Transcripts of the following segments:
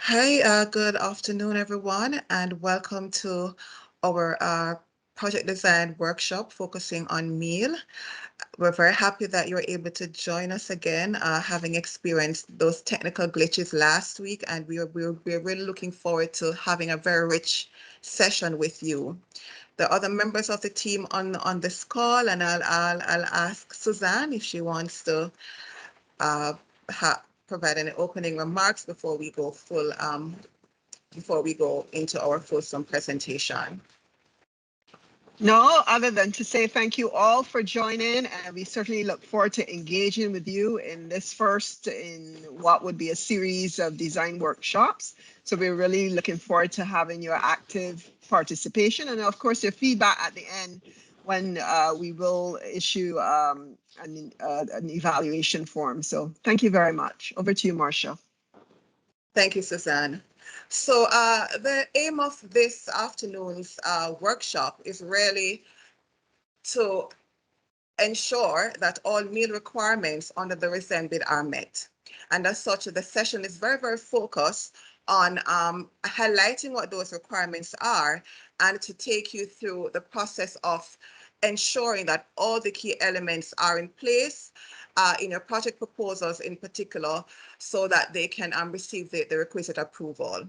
Hi, good afternoon, everyone, and welcome to our project design workshop focusing on meal. We're very happy that you're able to join us again, having experienced those technical glitches last week, and we're really looking forward to having a very rich session with you. The other members of the team on this call, and I'll ask Suzanne if she wants to uh, provide any opening remarks before we go into our fulsome presentation. No, other than to say thank you all for joining, and we certainly look forward to engaging with you in this first in what would be a series of design workshops. So we're really looking forward to having your active participation and of course your feedback at the end when we will issue an evaluation form. So thank you very much. Over to you, Marcia. Thank you, Suzanne. So the aim of this afternoon's workshop is really to ensure that all meal requirements under the RESEMBID are met. And as such, the session is very, very focused on highlighting what those requirements are and to take you through the process of ensuring that all the key elements are in place in your project proposals in particular, so that they can receive the requisite approval.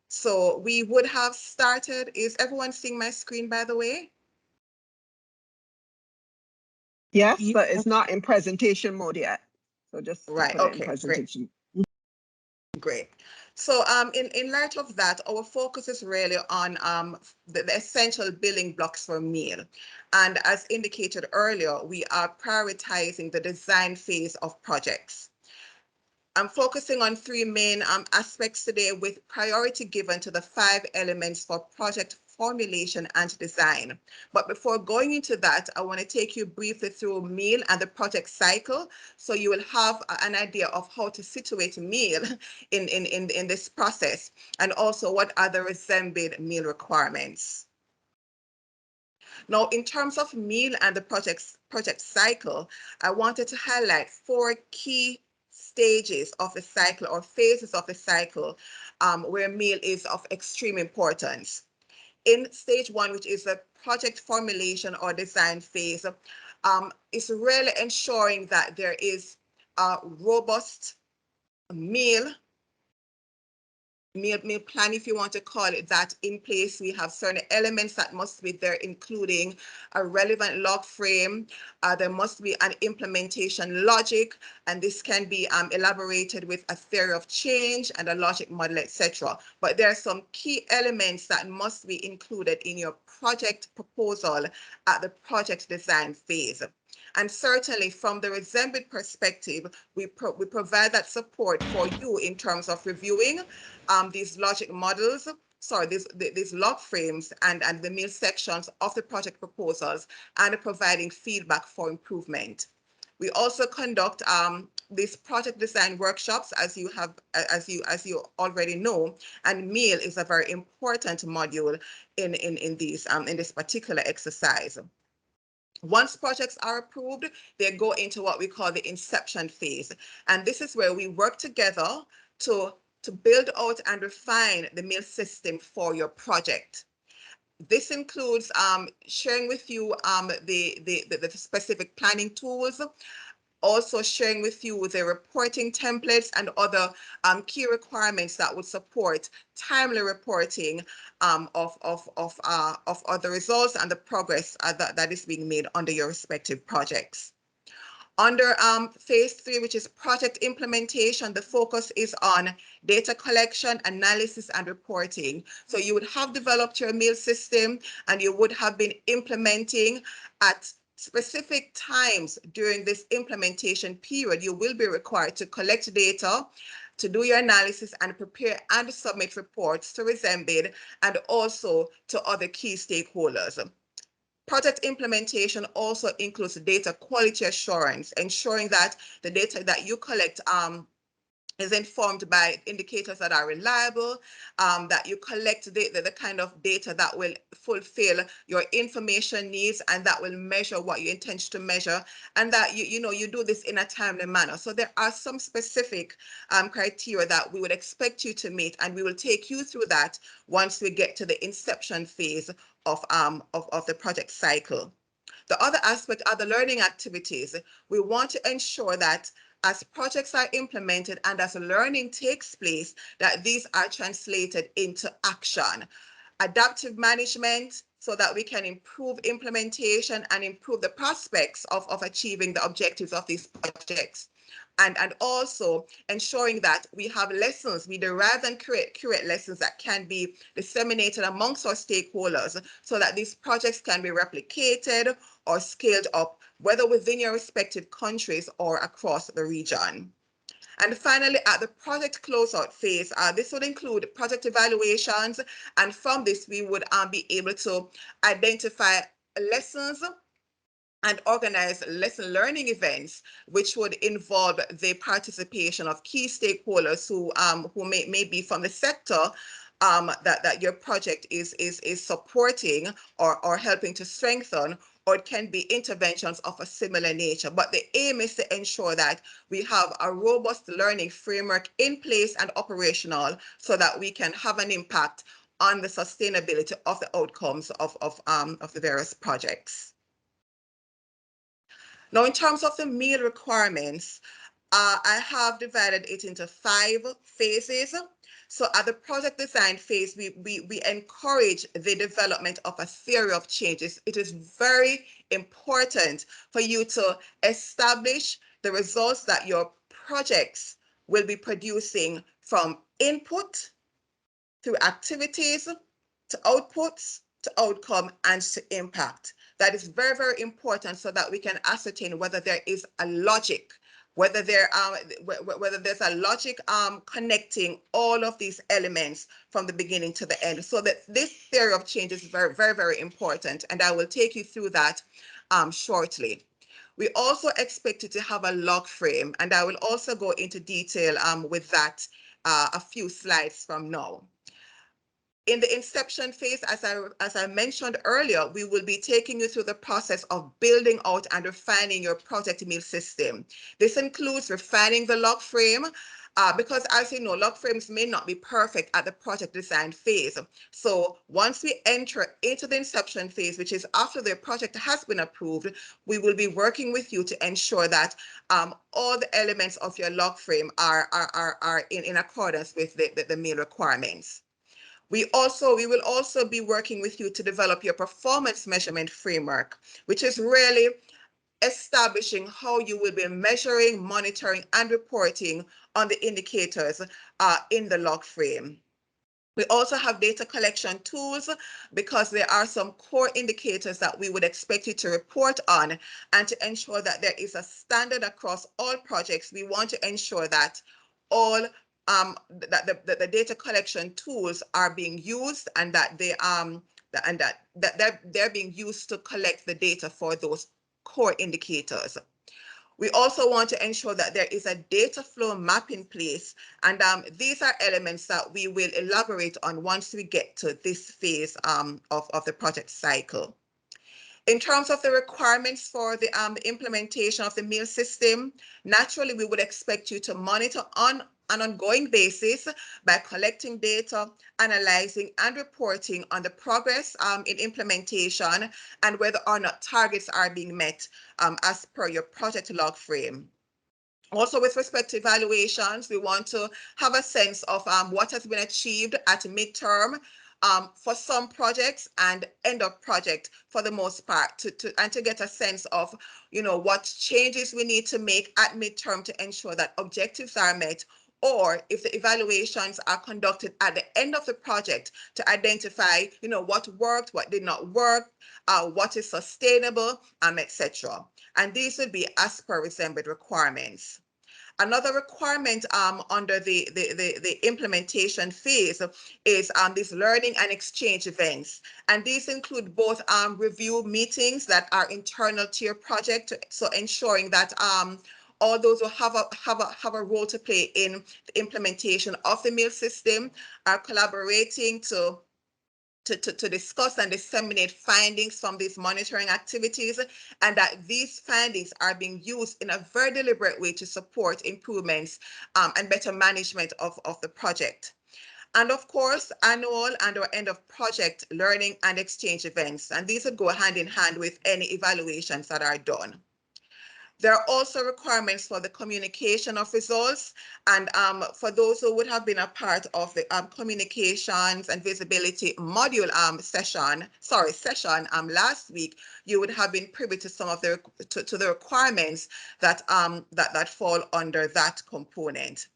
So we would have started. Is everyone seeing my screen, by the way? Yes, but it's not in presentation mode yet. So just to Right. put it in Okay. Great. presentation. Great. So in light of that, our focus is really on the essential building blocks for meal. And as indicated earlier, we are prioritizing the design phase of projects. I'm focusing on three main aspects today, with priority given to the 5 elements for project formulation and design. But before going into that, I want to take you briefly through meal and the project cycle, so you will have an idea of how to situate meal in this process, and also what are the RESEMBID meal requirements. Now, in terms of meal and the project cycle, I wanted to highlight 4 key stages of the cycle or phases of the cycle where meal is of extreme importance. In stage 1, which is the project formulation or design phase, is really ensuring that there is a robust meal plan, if you want to call it that, in place. We have certain elements that must be there, including a relevant log frame. There must be an implementation logic, and this can be elaborated with a theory of change and a logic model, etc. But there are some key elements that must be included in your project proposal at the project design phase. And certainly from the RESEMBID perspective, we provide that support for you in terms of reviewing these logic models, these log frames and the meal sections of the project proposals, and providing feedback for improvement. We also conduct these project design workshops, as you already know, and meal is a very important module in this particular exercise. Once projects are approved, they go into what we call the inception phase. And this is where we work together to build out and refine the meal system for your project. This includes sharing with you the specific planning tools, also sharing with you the reporting templates and other key requirements that would support timely reporting of the results and the progress that is being made under your respective projects. Under phase 3, which is project implementation, the focus is on data collection, analysis, and reporting. So you would have developed your meal system, and you would have been implementing at specific times during this implementation period. You will be required to collect data, to do your analysis, and prepare and submit reports to RESEMBID and also to other key stakeholders. Project implementation also includes data quality assurance, ensuring that the data that you collect is informed by indicators that are reliable, that you collect the kind of data that will fulfill your information needs and that will measure what you intend to measure, and that you do this in a timely manner. So there are some specific criteria that we would expect you to meet, and we will take you through that once we get to the inception phase of the project cycle. The other aspect are the learning activities. We want to ensure that as projects are implemented and as learning takes place, that these are translated into action. Adaptive management, so that we can improve implementation and improve the prospects of achieving the objectives of these projects. And also ensuring that we have lessons, we derive and curate lessons that can be disseminated amongst our stakeholders so that these projects can be replicated or scaled up, whether within your respective countries or across the region. And finally, at the project closeout phase, this would include project evaluations. And from this, we would be able to identify lessons and organize lesson learning events, which would involve the participation of key stakeholders who may be from the sector that your project is supporting or helping to strengthen, or it can be interventions of a similar nature. But the aim is to ensure that we have a robust learning framework in place and operational so that we can have an impact on the sustainability of the outcomes of the various projects. Now, in terms of the meal requirements, I have divided it into 5 phases. So at the project design phase, we encourage the development of a theory of changes. It is very important for you to establish the results that your projects will be producing from input through activities to outputs to outcome and to impact. That is very, very important so that we can ascertain whether there is a logic, whether there's a logic connecting all of these elements from the beginning to the end. So that this theory of change is very, very, very important, and I will take you through that shortly. We also expect you to have a log frame, and I will also go into detail with that a few slides from now. In the inception phase, as I mentioned earlier, we will be taking you through the process of building out and refining your project meal system. This includes refining the log frame, because as you know, log frames may not be perfect at the project design phase. So once we enter into the inception phase, which is after the project has been approved, we will be working with you to ensure that all the elements of your log frame are in accordance with the meal requirements. We will also be working with you to develop your performance measurement framework, which is really establishing how you will be measuring, monitoring, and reporting on the indicators in the log frame. We also have data collection tools because there are some core indicators that we would expect you to report on, and to ensure that there is a standard across all projects. We want to ensure that all that the data collection tools are being used, and that they're being used to collect the data for those core indicators. We also want to ensure that there is a data flow map in place, and these are elements that we will elaborate on once we get to this phase of the project cycle. In terms of the requirements for the implementation of the meal system, naturally, we would expect you to monitor on an ongoing basis by collecting data, analyzing and reporting on the progress in implementation and whether or not targets are being met as per your project log frame. Also, with respect to evaluations, we want to have a sense of what has been achieved at midterm for some projects and end of project for the most part, to get a sense of, what changes we need to make at midterm to ensure that objectives are met, or if the evaluations are conducted at the end of the project to identify, what worked, what did not work, what is sustainable, etc. And these would be as per RESEMBID requirements. Another requirement under the implementation phase is these learning and exchange events. And these include both review meetings that are internal to your project, so ensuring that all those who have a role to play in the implementation of the meal system are collaborating to discuss and disseminate findings from these monitoring activities, and that these findings are being used in a very deliberate way to support improvements and better management of the project. And of course, annual and or end of project learning and exchange events. And these would go hand in hand with any evaluations that are done. There are also requirements for the communication of results. And for those who would have been a part of the communications and visibility module session last week, you would have been privy to some of the to the requirements that that fall under that component.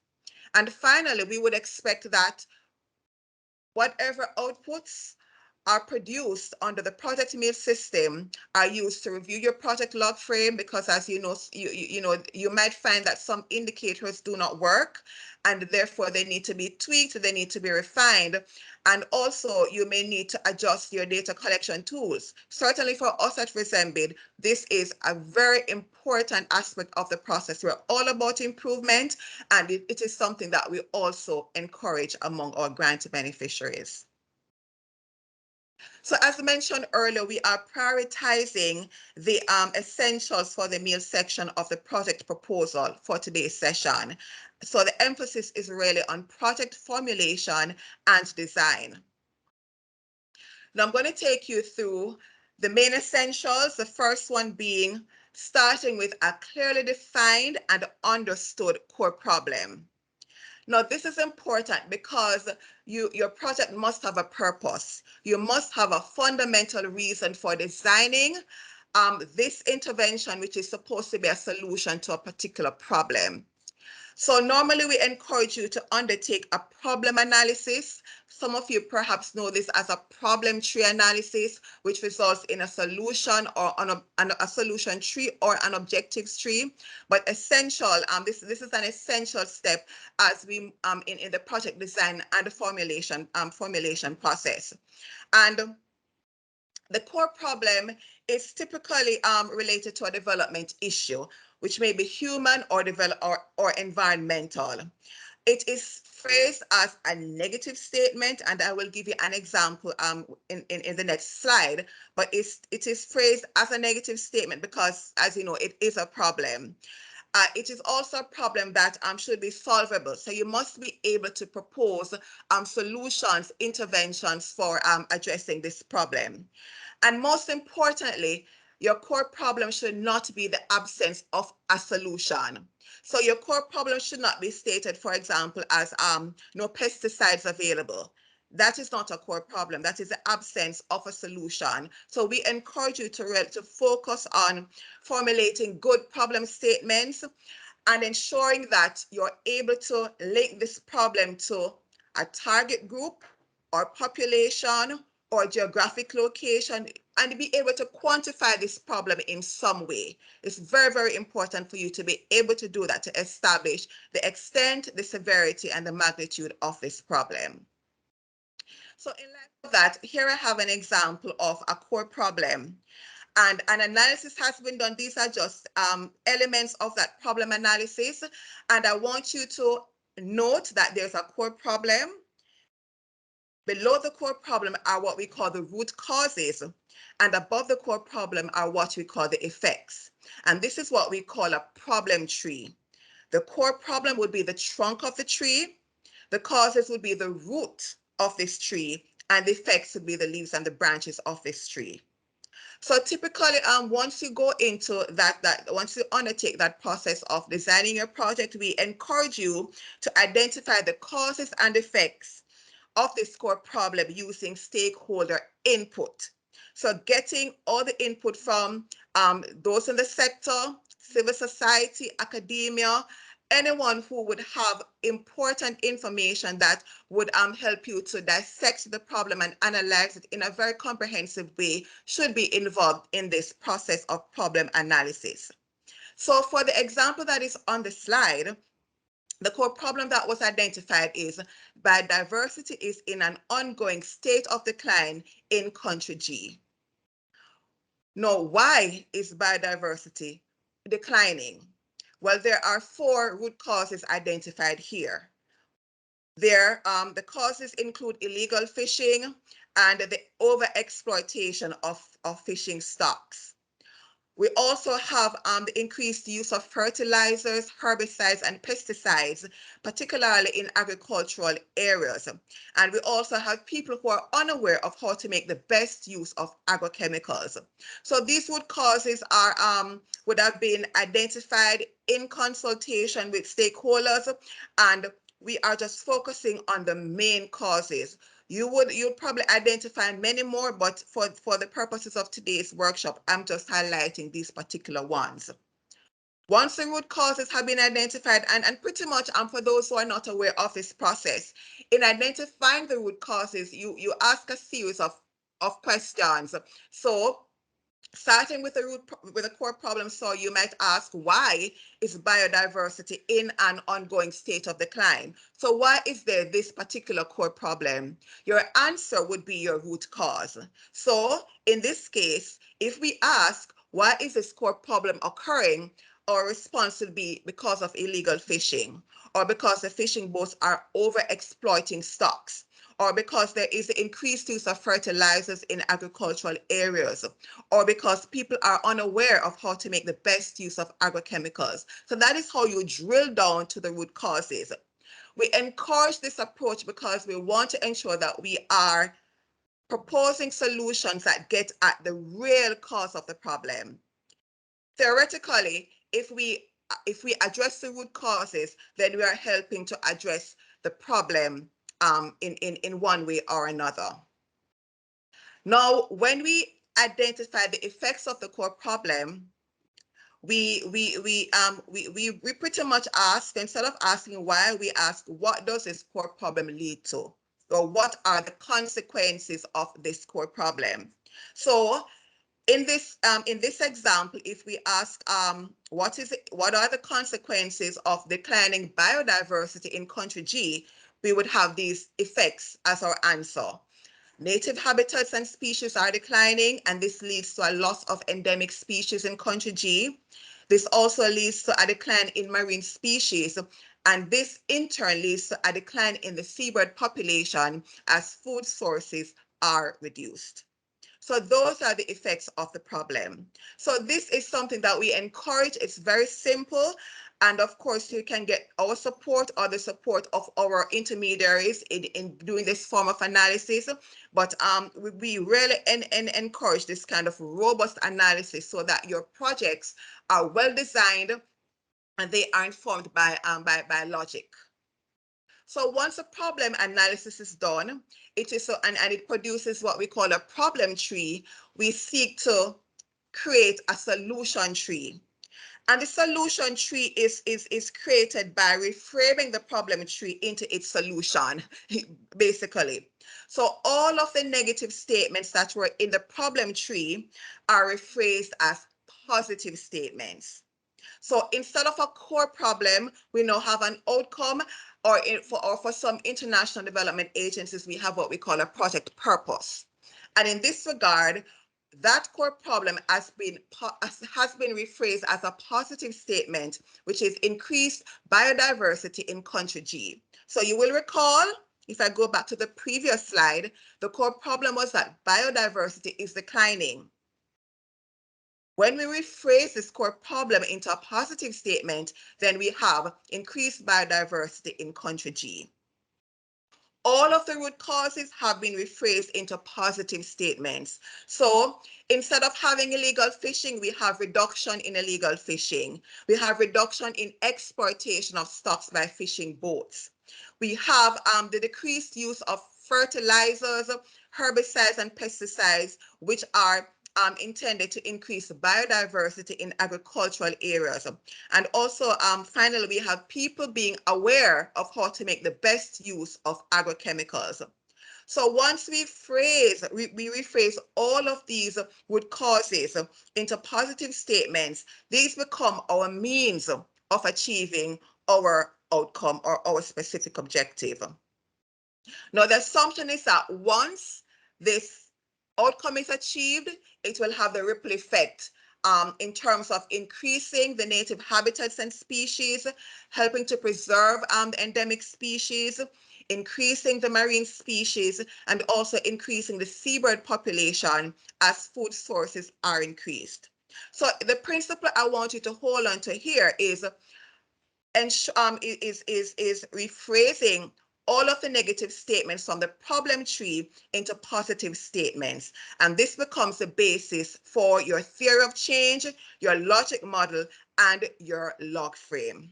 And finally, we would expect that whatever outputs are produced under the project meal system are used to review your project log frame, because as you know, you might find that some indicators do not work and therefore they need to be tweaked, they need to be refined. And also you may need to adjust your data collection tools. Certainly for us at RESEMBID, this is a very important aspect of the process. We're all about improvement, and it is something that we also encourage among our grant beneficiaries. So as mentioned earlier, we are prioritizing the essentials for the meal section of the project proposal for today's session. So the emphasis is really on project formulation and design. Now I'm going to take you through the main essentials, the first one being starting with a clearly defined and understood core problem. Now, this is important because your project must have a purpose. You must have a fundamental reason for designing this intervention, which is supposed to be a solution to a particular problem. So normally we encourage you to undertake a problem analysis. Some of you perhaps know this as a problem tree analysis, which results in a solution or a solution tree or an objectives tree. But essential, this is an essential step as we in the project design and the formulation process. And the core problem is typically related to a development issue, which may be human or environmental. It is phrased as a negative statement, and I will give you an example in the next slide, but it is phrased as a negative statement because, as you know, it is a problem. It is also a problem that should be solvable. So you must be able to propose solutions, interventions for addressing this problem. And most importantly, your core problem should not be the absence of a solution. So your core problem should not be stated, for example, as no pesticides available. That is not a core problem. That is the absence of a solution. So we encourage you to focus on formulating good problem statements and ensuring that you're able to link this problem to a target group or population or geographic location, and be able to quantify this problem in some way. It's very, very important for you to be able to do that, to establish the extent, the severity, and the magnitude of this problem. So in light of that, here I have an example of a core problem. And an analysis has been done. These are just elements of that problem analysis. And I want you to note that there's a core problem. Below the core problem are what we call the root causes, and above the core problem are what we call the effects. And this is what we call a problem tree. The core problem would be the trunk of the tree, the causes would be the root of this tree, and the effects would be the leaves and the branches of this tree. So typically, once you go into once you undertake that process of designing your project, we encourage you to identify the causes and effects of this core problem using stakeholder input. So getting all the input from those in the sector, civil society, academia, anyone who would have important information that would help you to dissect the problem and analyze it in a very comprehensive way should be involved in this process of problem analysis. So for the example that is on the slide, the core problem that was identified is biodiversity is in an ongoing state of decline in country G. Now, why is biodiversity declining? Well, there are 4 root causes identified here. The causes include illegal fishing and the overexploitation of fishing stocks. We also have the increased use of fertilizers, herbicides, and pesticides, particularly in agricultural areas. And we also have people who are unaware of how to make the best use of agrochemicals. So these root causes would have been identified in consultation with stakeholders, and we are just focusing on the main causes. You'll probably identify many more, but for the purposes of today's workshop, I'm just highlighting these particular ones. Once the root causes have been identified, and pretty much for those who are not aware of this process, in identifying the root causes, you ask a series of questions. So starting with the core problem, so you might ask, why is biodiversity in an ongoing state of decline? So why is there this particular core problem? Your answer would be your root cause. So in this case, if we ask, why is this core problem occurring? Our response would be because of illegal fishing, or because the fishing boats are over exploiting stocks, or because there is increased use of fertilizers in agricultural areas, or because people are unaware of how to make the best use of agrochemicals. So that is how you drill down to the root causes. We encourage this approach because we want to ensure that we are proposing solutions that get at the real cause of the problem. Theoretically, if we address the root causes, then we are helping to address the problem in one way or another. Now, when we identify the effects of the core problem, we pretty much ask, instead of asking why, we ask, what does this core problem lead to? Or what are the consequences of this core problem? So in this example, if we ask what are the consequences of declining biodiversity in country G, we would have these effects as our answer. Native habitats and species are declining, and this leads to a loss of endemic species in country G. This also leads to a decline in marine species, and this in turn leads to a decline in the seabird population as food sources are reduced. So those are the effects of the problem. So this is something that we encourage. It's very simple. And of course, you can get our support or the support of our intermediaries in doing this form of analysis. But we really encourage this kind of robust analysis so that your projects are well designed and they are informed by logic. So once a problem analysis is done, it is and it produces what we call a problem tree. We seek to create a solution tree. And the solution tree is created by reframing the problem tree into its solution, basically. So all of the negative statements that were in the problem tree are rephrased as positive statements. So instead of a core problem, we now have an outcome, or for some international development agencies, we have what we call a project purpose. And in this regard, that core problem has been rephrased as a positive statement, which is increased biodiversity in country G. So you will recall, if I go back to the previous slide, the core problem was that biodiversity is declining. When we rephrase this core problem into a positive statement, then we have increased biodiversity in country G. All of the root causes have been rephrased into positive statements. So instead of having illegal fishing, we have reduction in illegal fishing. We have reduction in exploitation of stocks by fishing boats. We have the decreased use of fertilizers, herbicides, and pesticides, which are intended to increase biodiversity in agricultural areas. And also, finally, we have people being aware of how to make the best use of agrochemicals. So once we rephrase all of these root causes into positive statements, these become our means of achieving our outcome or our specific objective. Now, the assumption is that once this outcome is achieved, it will have the ripple effect in terms of increasing the native habitats and species, helping to preserve the endemic species, increasing the marine species, and also increasing the seabird population as food sources are increased. So the principle I want you to hold on to here is rephrasing all of the negative statements from the problem tree into positive statements. And this becomes the basis for your theory of change, your logic model, and your log frame.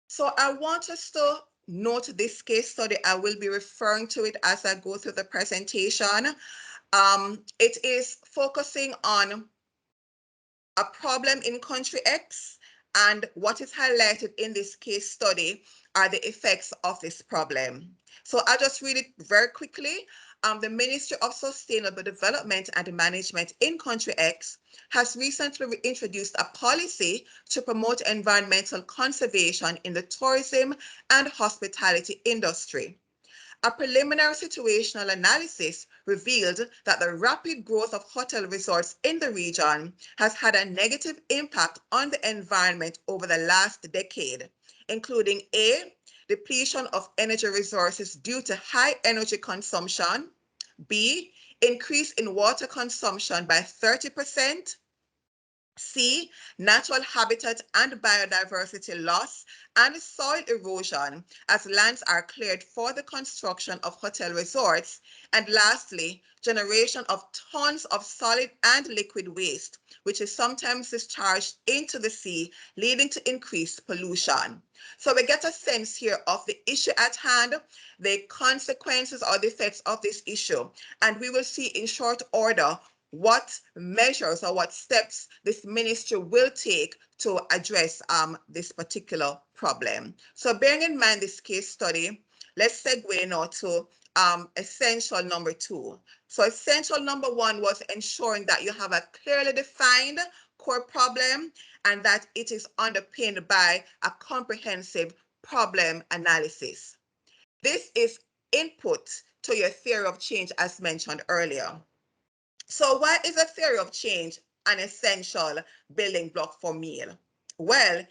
So I want us to note this case study. I will be referring to it as I go through the presentation. It is focusing on a problem in country X, and what is highlighted in this case study are the effects of this problem. So I'll just read it very quickly. The Ministry of Sustainable Development and Management in country X has recently introduced a policy to promote environmental conservation in the tourism and hospitality industry. A preliminary situational analysis revealed that the rapid growth of hotel resorts in the region has had a negative impact on the environment over the last decade, including A, depletion of energy resources due to high energy consumption, B, increase in water consumption by 30%, C, natural habitat and biodiversity loss and soil erosion as lands are cleared for the construction of hotel resorts. And lastly, generation of tons of solid and liquid waste, which is sometimes discharged into the sea, leading to increased pollution. So we get a sense here of the issue at hand, the consequences or the effects of this issue. And we will see in short order what measures or what steps this ministry will take to address this particular problem. So bearing in mind this case study, let's segue now to essential number 2. So essential number 1 was ensuring that you have a clearly defined core problem and that it is underpinned by a comprehensive problem analysis. This is input to your theory of change as mentioned earlier. So why is a theory of change an essential building block for meal? Well,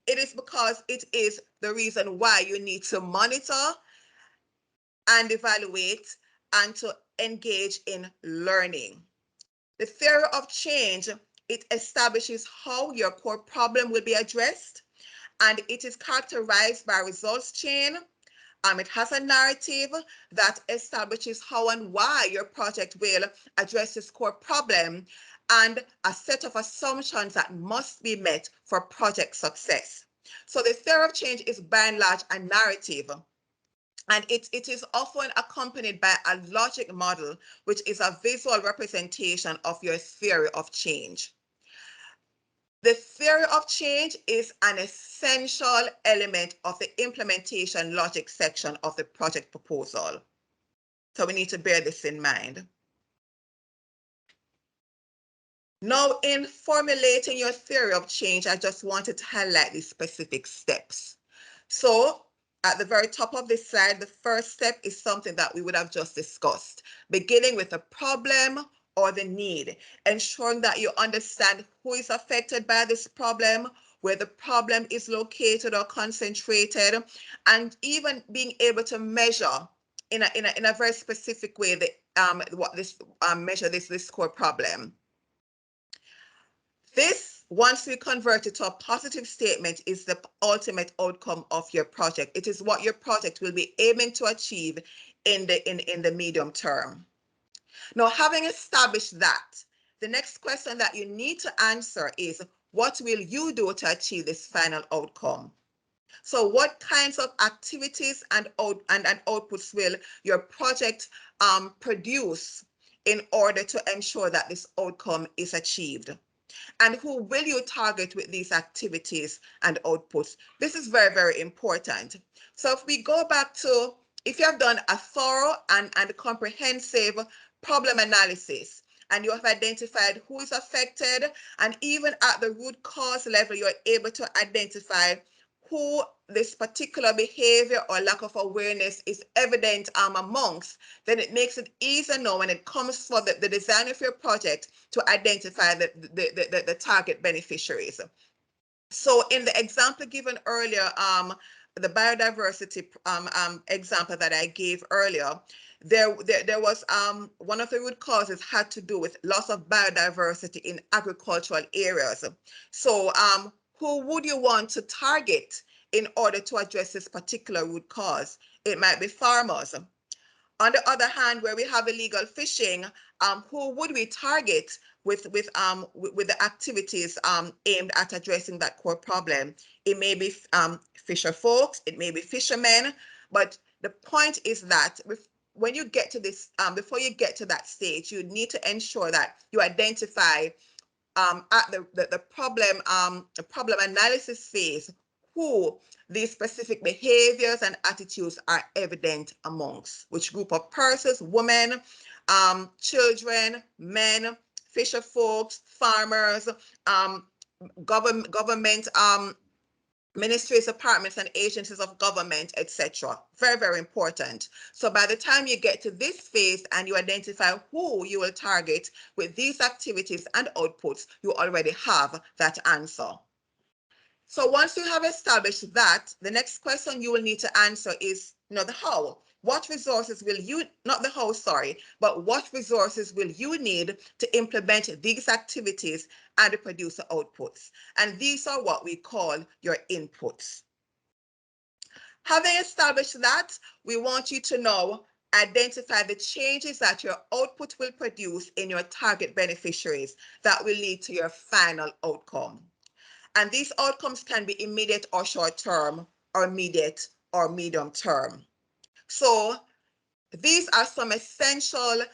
it is because it is the reason why you need to monitor and evaluate and to engage in learning. The theory of change, it establishes how your core problem will be addressed, and it is characterized by results chain. It has a narrative that establishes how and why your project will address this core problem and a set of assumptions that must be met for project success. So the theory of change is by and large a narrative, and it is often accompanied by a logic model, which is a visual representation of your theory of change. The theory of change is an essential element of the implementation logic section of the project proposal. So we need to bear this in mind. Now, in formulating your theory of change, I just wanted to highlight these specific steps. So at the very top of this slide, the first step is something that we would have just discussed, beginning with the problem or the need, ensuring that you understand who is affected by this problem, where the problem is located or concentrated, and even being able to measure in a very specific way measure this core problem. This, once we convert it to a positive statement, is the ultimate outcome of your project. It is what your project will be aiming to achieve in the medium term. Now, having established that, the next question that you need to answer is, what will you do to achieve this final outcome? So what kinds of activities and outputs will your project produce in order to ensure that this outcome is achieved? And who will you target with these activities and outputs? This is very, very important. So if we go back to, if you have done a thorough and comprehensive problem analysis, and you have identified who is affected, and even at the root cause level, you're able to identify who this particular behavior or lack of awareness is evident amongst, then it makes it easier now when it comes for the design of your project to identify the target beneficiaries. So in the example given earlier, the biodiversity example that I gave earlier, there was one of the root causes had to do with loss of biodiversity in agricultural areas. So who would you want to target in order to address this particular root cause? It might be farmers. On the other hand, where we have illegal fishing, who would we target with the activities aimed at addressing that core problem? It may be fisher folks, it may be fishermen, but the point is that when you get to this, before you get to that stage, you need to ensure that you identify at the problem analysis phase who these specific behaviors and attitudes are evident amongst, which group of persons, women, children, men, fisher folks, farmers, government ministries, departments, and agencies of government, etc. Very, very important. So by the time you get to this phase and you identify who you will target with these activities and outputs, you already have that answer. So once you have established that, the next question you will need to answer is, the how. What resources will you, not the how, sorry, but what resources will you need to implement these activities and produce the outputs? And these are what we call your inputs. Having established that, we want you to now identify the changes that your output will produce in your target beneficiaries that will lead to your final outcome. And these outcomes can be immediate or short term, or immediate or medium term. So these are some essential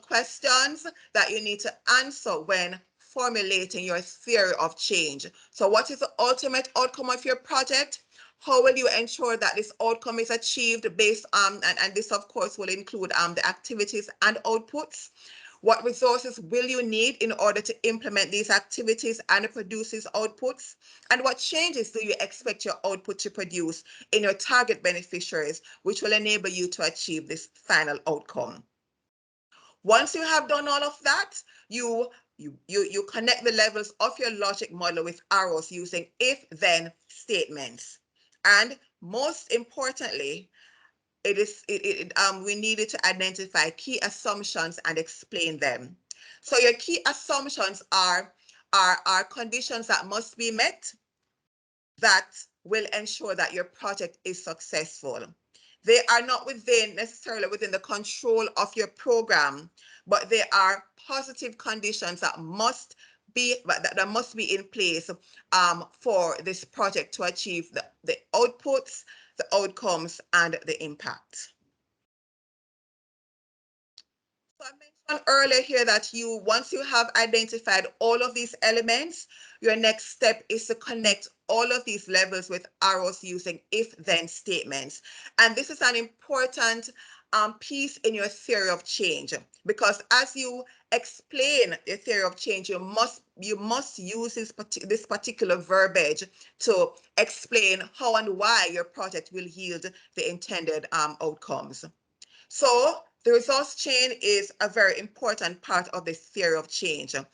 questions that you need to answer when formulating your theory of change. So what is the ultimate outcome of your project? How will you ensure that this outcome is achieved based on, and this of course will include the activities and outputs. What resources will you need in order to implement these activities and produce these outputs? And what changes do you expect your output to produce in your target beneficiaries, which will enable you to achieve this final outcome? Once you have done all of that, you connect the levels of your logic model with arrows using if-then statements. And most importantly, we needed to identify key assumptions and explain them. So your key assumptions are conditions that must be met that will ensure that your project is successful. They are not necessarily within the control of your program, but they are positive conditions that must be in place for this project to achieve the outputs, the outcomes, and the impact. So I mentioned earlier here that once you have identified all of these elements, your next step is to connect all of these levels with arrows using if-then statements. And this is an important piece in your theory of change, because as you explain your theory of change, you must use this particular verbiage to explain how and why your project will yield the intended outcomes. So the results chain is a very important part of this theory of change. And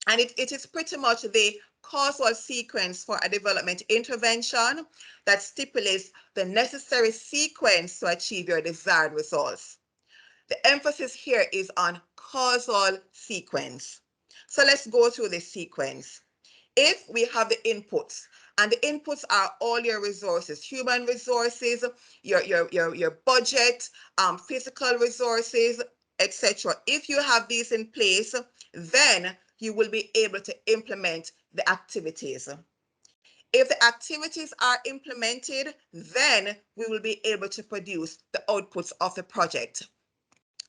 it is pretty much the causal sequence for a development intervention that stipulates the necessary sequence to achieve your desired results. The emphasis here is on causal sequence. So let's go through this sequence. If we have the inputs, and the inputs are all your resources, human resources, your budget, physical resources, etc. If you have these in place, then you will be able to implement the activities. If the activities are implemented, then we will be able to produce the outputs of the project.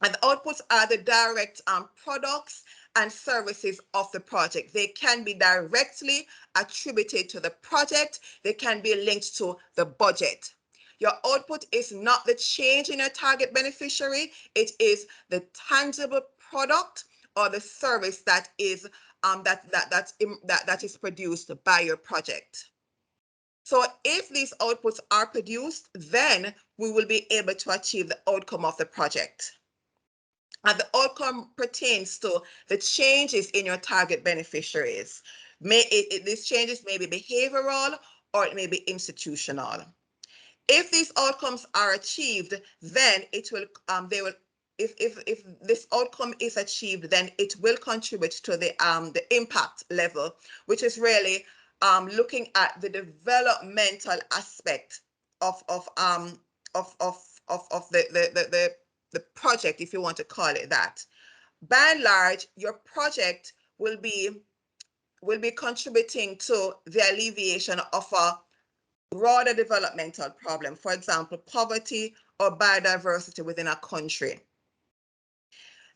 And the outputs are the direct products and services of the project. They can be directly attributed to the project. They can be linked to the budget. Your output is not the change in your target beneficiary. It is the tangible product or the service that is that is produced by your project. So if these outputs are produced, then we will be able to achieve the outcome of the project. And the outcome pertains to the changes in your target beneficiaries. These changes may be behavioral or it may be institutional. If these outcomes are achieved, then it will they will if this outcome is achieved, then it will contribute to the impact level, which is really looking at the developmental aspect of of um of the project, if you want to call it that. By and large, your project will be contributing to the alleviation of a broader developmental problem, for example, poverty or biodiversity within a country.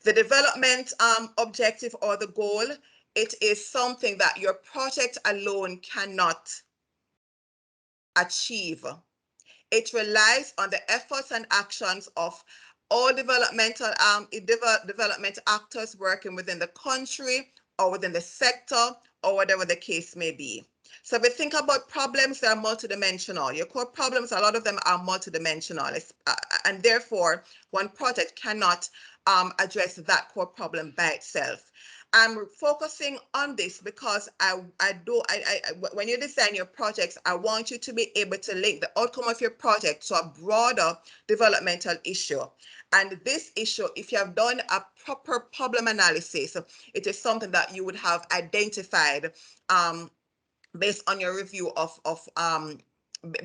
The development objective or the goal, it is something that your project alone cannot achieve. It relies on the efforts and actions of all development actors working within the country or within the sector or whatever the case may be. So if we think about problems that are multidimensional, your core problems, a lot of them are multidimensional, and therefore one project cannot address that core problem by itself. I'm focusing on this because when you design your projects, I want you to be able to link the outcome of your project to a broader developmental issue. And this issue, if you have done a proper problem analysis, it is something that you would have identified based on your review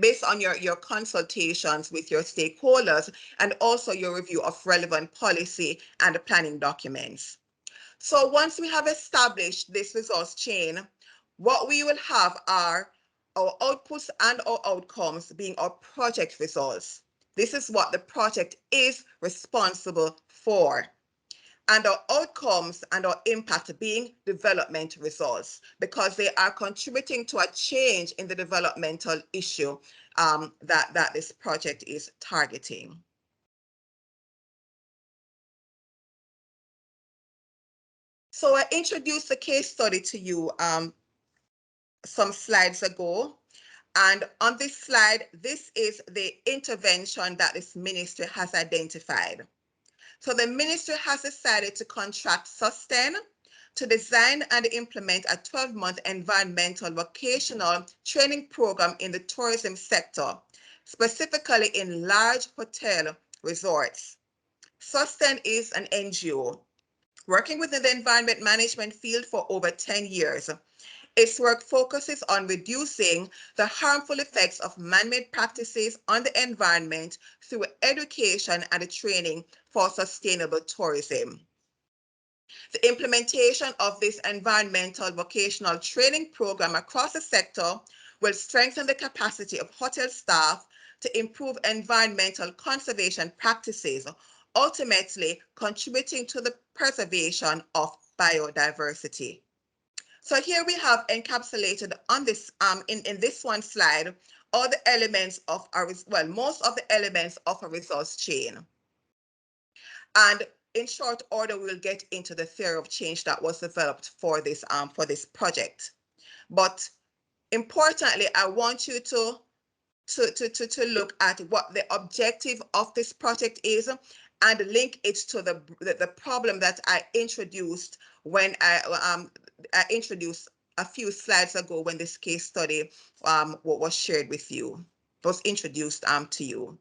based on your consultations with your stakeholders and also your review of relevant policy and planning documents. So once we have established this results chain, what we will have are our outputs and our outcomes being our project results. This is what the project is responsible for. And our outcomes and our impact being development results, because they are contributing to a change in the developmental issue that this project is targeting. So I introduced the case study to you some slides ago. And on this slide, this is the intervention that this ministry has identified. So the ministry has decided to contract Sustain to design and implement a 12-month environmental vocational training program in the tourism sector, specifically in large hotel resorts. Sustain is an NGO working within the environment management field for over 10 years. Its work focuses on reducing the harmful effects of man-made practices on the environment through education and training for sustainable tourism. The implementation of this environmental vocational training program across the sector will strengthen the capacity of hotel staff to improve environmental conservation practices, ultimately contributing to the preservation of biodiversity. So here we have encapsulated on this in this one slide all the elements of most of the elements of a results chain. And in short order, we'll get into the theory of change that was developed for this project. But importantly, I want you to look at what the objective of this project is and link it to the problem that I introduced when I introduced a few slides ago when this case study was shared with you, was introduced to you.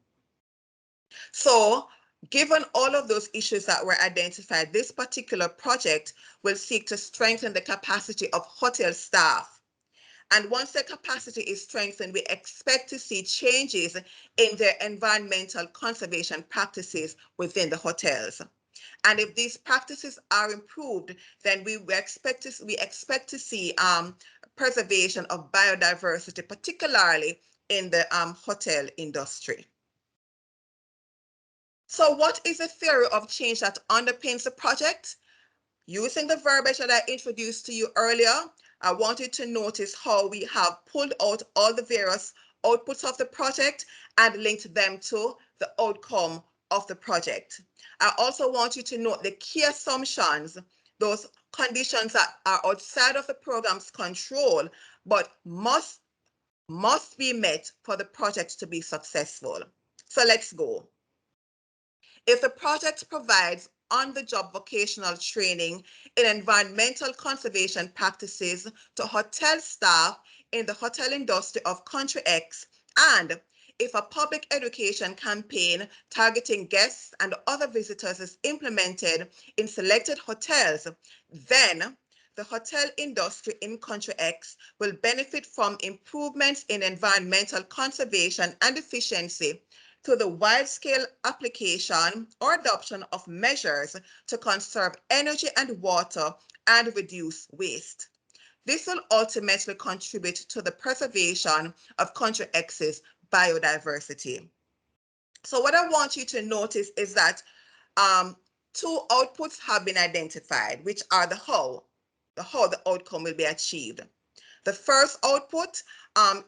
So given all of those issues that were identified, this particular project will seek to strengthen the capacity of hotel staff. And once the capacity is strengthened, we expect to see changes in their environmental conservation practices within the hotels. And if these practices are improved, then we expect to see preservation of biodiversity, particularly in the hotel industry. So what is the theory of change that underpins the project? Using the verbiage that I introduced to you earlier, I want you to notice how we have pulled out all the various outputs of the project and linked them to the outcome of the project. I also want you to note the key assumptions, those conditions that are outside of the program's control, but must must be met for the project to be successful. So let's go. If the project provides on-the-job vocational training in environmental conservation practices to hotel staff in the hotel industry of country X, and if a public education campaign targeting guests and other visitors is implemented in selected hotels, then the hotel industry in country X will benefit from improvements in environmental conservation and efficiency to the wide-scale application or adoption of measures to conserve energy and water and reduce waste. This will ultimately contribute to the preservation of country X's biodiversity. So what I want you to notice is that two outputs have been identified, which are how the outcome will be achieved. The first output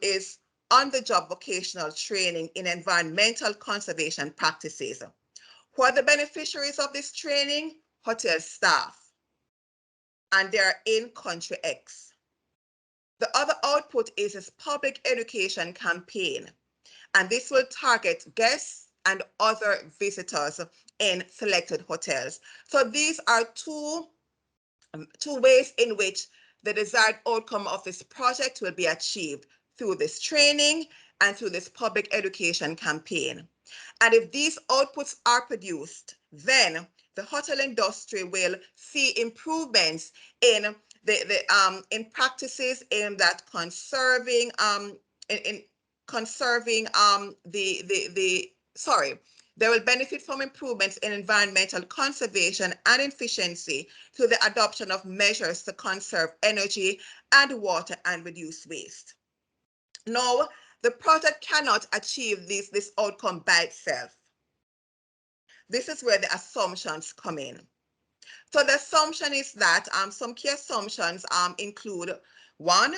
is on-the-job vocational training in environmental conservation practices. Who are the beneficiaries of this training? Hotel staff, and they are in country X. The other output is this public education campaign, and this will target guests and other visitors in selected hotels. So these are two ways in which the desired outcome of this project will be achieved through this training and through this public education campaign. And if these outputs are produced, then the hotel industry will see improvements in in practices aimed at conserving in conserving they will benefit from improvements in environmental conservation and efficiency through the adoption of measures to conserve energy and water and reduce waste. Now, the project cannot achieve this outcome by itself. This is where the assumptions come in. So the assumption is that some key assumptions include one,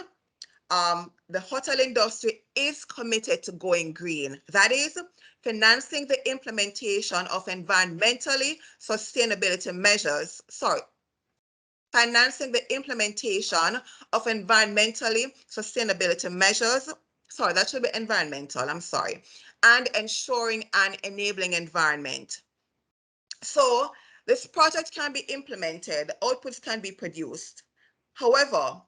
the hotel industry is committed to going green. That is, financing the implementation of environmentally sustainability measures. Financing the implementation of environmentally sustainability measures. That should be environmental, I'm sorry. And ensuring an enabling environment. So this project can be implemented, outputs can be produced. However,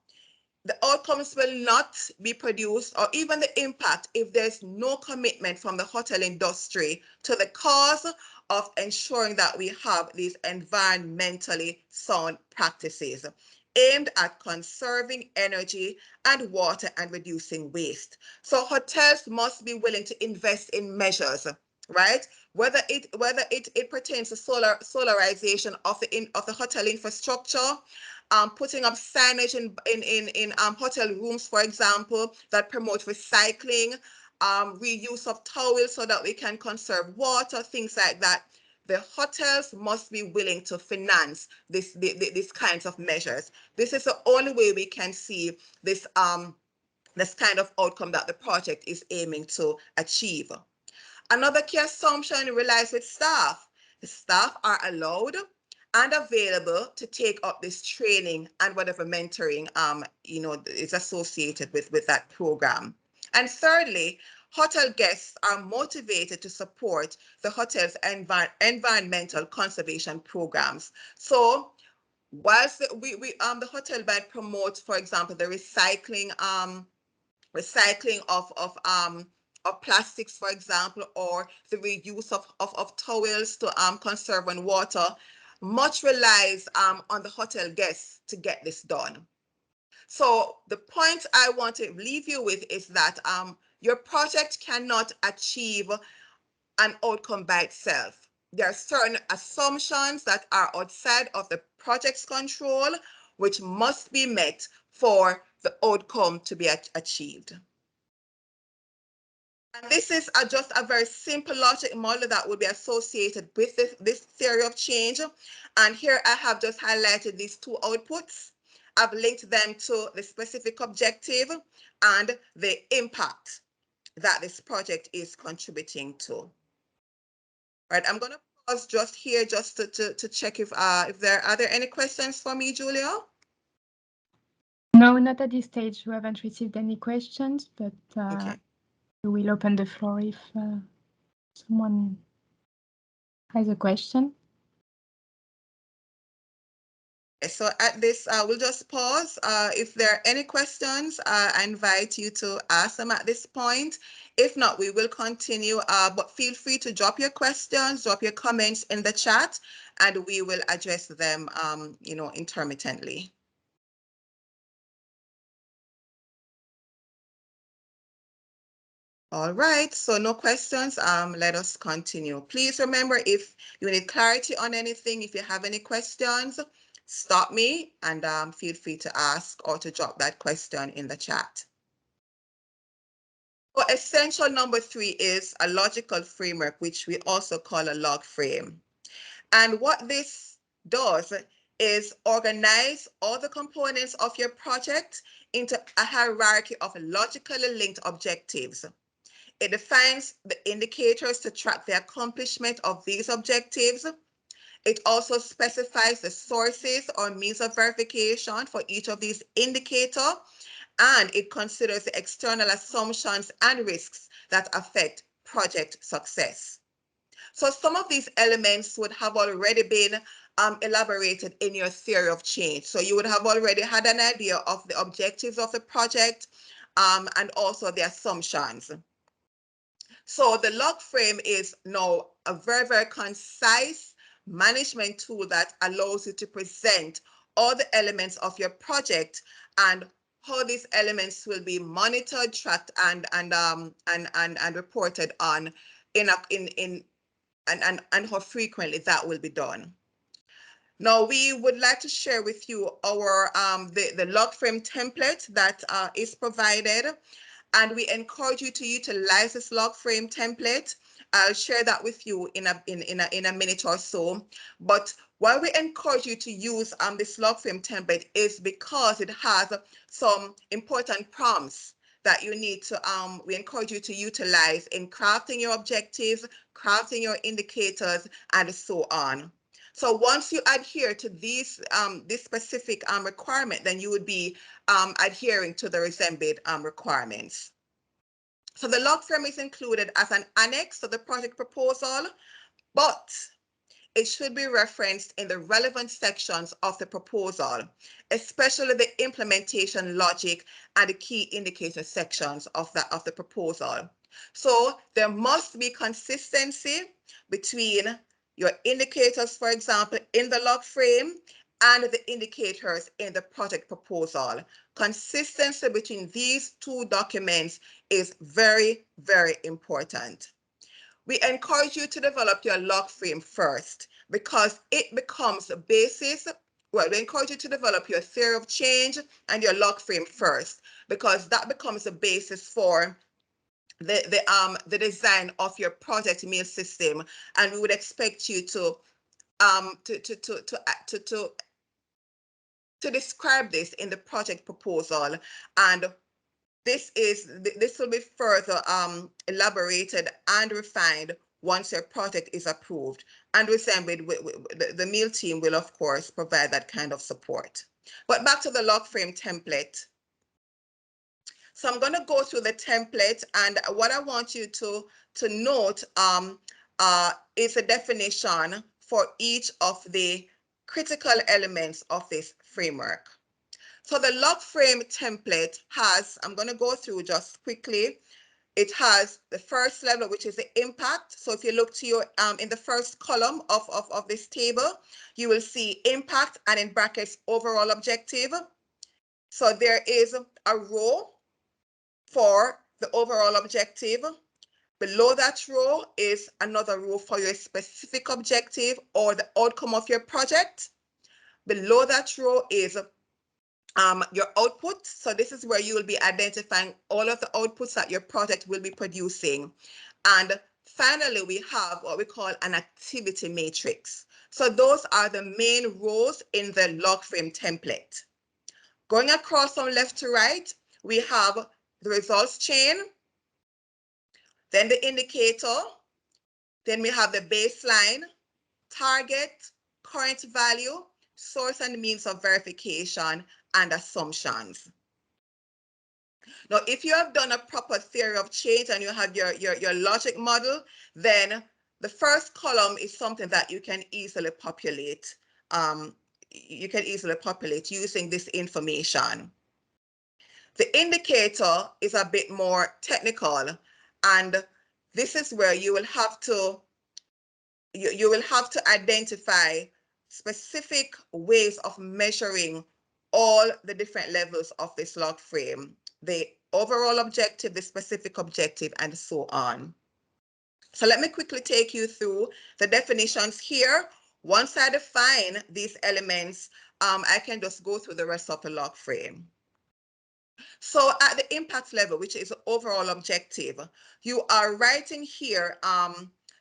the outcomes will not be produced or even the impact if there's no commitment from the hotel industry to the cause of ensuring that we have these environmentally sound practices aimed at conserving energy and water and reducing waste. So hotels must be willing to invest in measures, right? Whether it pertains to solarization of the hotel infrastructure, putting up signage in hotel rooms, for example, that promote recycling, reuse of towels so that we can conserve water, things like that. The hotels must be willing to finance these kinds of measures. This is the only way we can see this kind of outcome that the project is aiming to achieve. Another key assumption relies with staff. The staff are allowed and available to take up this training and whatever mentoring is associated with that program. And thirdly, hotel guests are motivated to support the hotel's environmental conservation programs. So whilst the hotel might promote, for example, the recycling of plastics, for example, or the reuse of towels to conserve on water, much relies on the hotel guests to get this done. So the point I want to leave you with is that your project cannot achieve an outcome by itself. There are certain assumptions that are outside of the project's control, which must be met for the outcome to be achieved. And this is just a very simple logic model that will be associated with this theory of change. And here I have just highlighted these two outputs. I've linked them to the specific objective and the impact that this project is contributing to. All right, I'm going to pause just here just to check if there are any questions for me, Julia? No, not at this stage. We haven't received any questions, but Okay. we will open the floor if someone has a question. So at this, we'll just pause. If there are any questions, I invite you to ask them at this point. If not, we will continue, but feel free to drop your questions, drop your comments in the chat, and we will address them, intermittently. All right, so no questions. Let us continue. Please remember, if you need clarity on anything, if you have any questions, stop me and feel free to ask or to drop that question in the chat. So essential number 3 is a logical framework, which we also call a log frame. And what this does is organize all the components of your project into a hierarchy of logically linked objectives. It defines the indicators to track the accomplishment of these objectives. It also specifies the sources or means of verification for each of these indicators, and it considers the external assumptions and risks that affect project success. So some of these elements would have already been elaborated in your theory of change. So you would have already had an idea of the objectives of the project and also the assumptions. So the log frame is now a very, very concise management tool that allows you to present all the elements of your project and how these elements will be monitored, tracked, and reported on and how frequently that will be done. Now, we would like to share with you our the log frame template that is provided, and we encourage you to utilize this log frame template. I'll share that with you in a minute or so. But why we encourage you to use this log frame template is because it has some important prompts that you need to, we encourage you to utilize in crafting your objectives, crafting your indicators, and so on. So once you adhere to these this specific requirement, then you would be adhering to the RESEMBID requirements. So the log frame is included as an annex to the project proposal, but it should be referenced in the relevant sections of the proposal, especially the implementation logic and the key indicator sections of the proposal. So there must be consistency between your indicators, for example, in the log frame and the indicators in the project proposal. Consistency between these two documents is very, very important. We encourage you to develop your log frame first because it becomes the basis. Well, we encourage you to develop your theory of change and your log frame first because that becomes the basis for the design of your project mail system, and we would expect you to describe this in the project proposal, and this will be further elaborated and refined once your project is approved. And RESEMBID, the meal team will of course provide that kind of support. But back to the log frame template. So I'm going to go through the template, and what I want you to note is a definition for each of the critical elements of this framework. So the log frame template has, I'm going to go through just quickly. It has the first level, which is the impact. So if you look to your in the first column of this table, you will see impact and in brackets overall objective. So there is a row for the overall objective. Below that row is another row for your specific objective or the outcome of your project. Below that row is your output. So this is where you will be identifying all of the outputs that your project will be producing. And finally, we have what we call an activity matrix. So those are the main rows in the log frame template. Going across from left to right, we have the results chain, then the indicator, then we have the baseline, target, current value, source and means of verification, and assumptions. Now, if you have done a proper theory of change and you have your logic model, then the first column is something that you can easily populate. You can easily populate using this information. The indicator is a bit more technical, and this is where you will have to identify specific ways of measuring all the different levels of this log frame, the overall objective, the specific objective, and so on. So let me quickly take you through the definitions here. Once I define these elements, I can just go through the rest of the log frame. So at the impact level, which is the overall objective, you are writing here,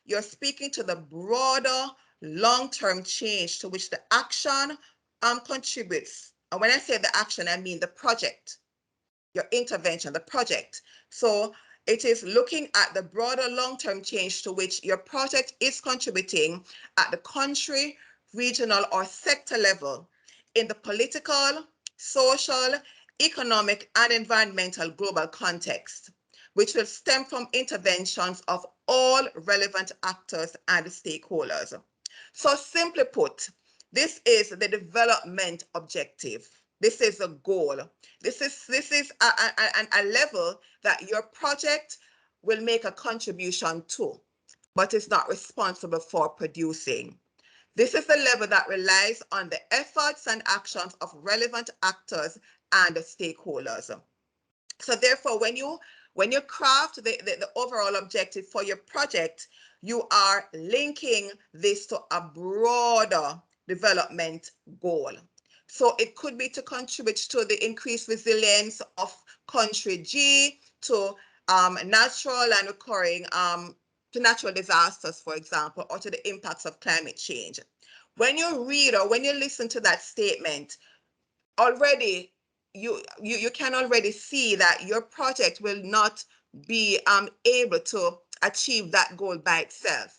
you're speaking to the broader long-term change to which the action contributes. And when I say the action, I mean the project, your intervention, the project. So it is looking at the broader long-term change to which your project is contributing at the country, regional, or sector level in the political, social, economic, and environmental global context, which will stem from interventions of all relevant actors and stakeholders. So simply put, this is the development objective. This is a goal. This is a level that your project will make a contribution to, but is not responsible for producing. This is the level that relies on the efforts and actions of relevant actors and stakeholders. So therefore, when you craft the overall objective for your project, you are linking this to a broader development goal. So it could be to contribute to the increased resilience of country G, to natural and recurring to natural disasters, for example, or to the impacts of climate change. When you read or when you listen to that statement, already you can already see that your project will not be able to achieve that goal by itself.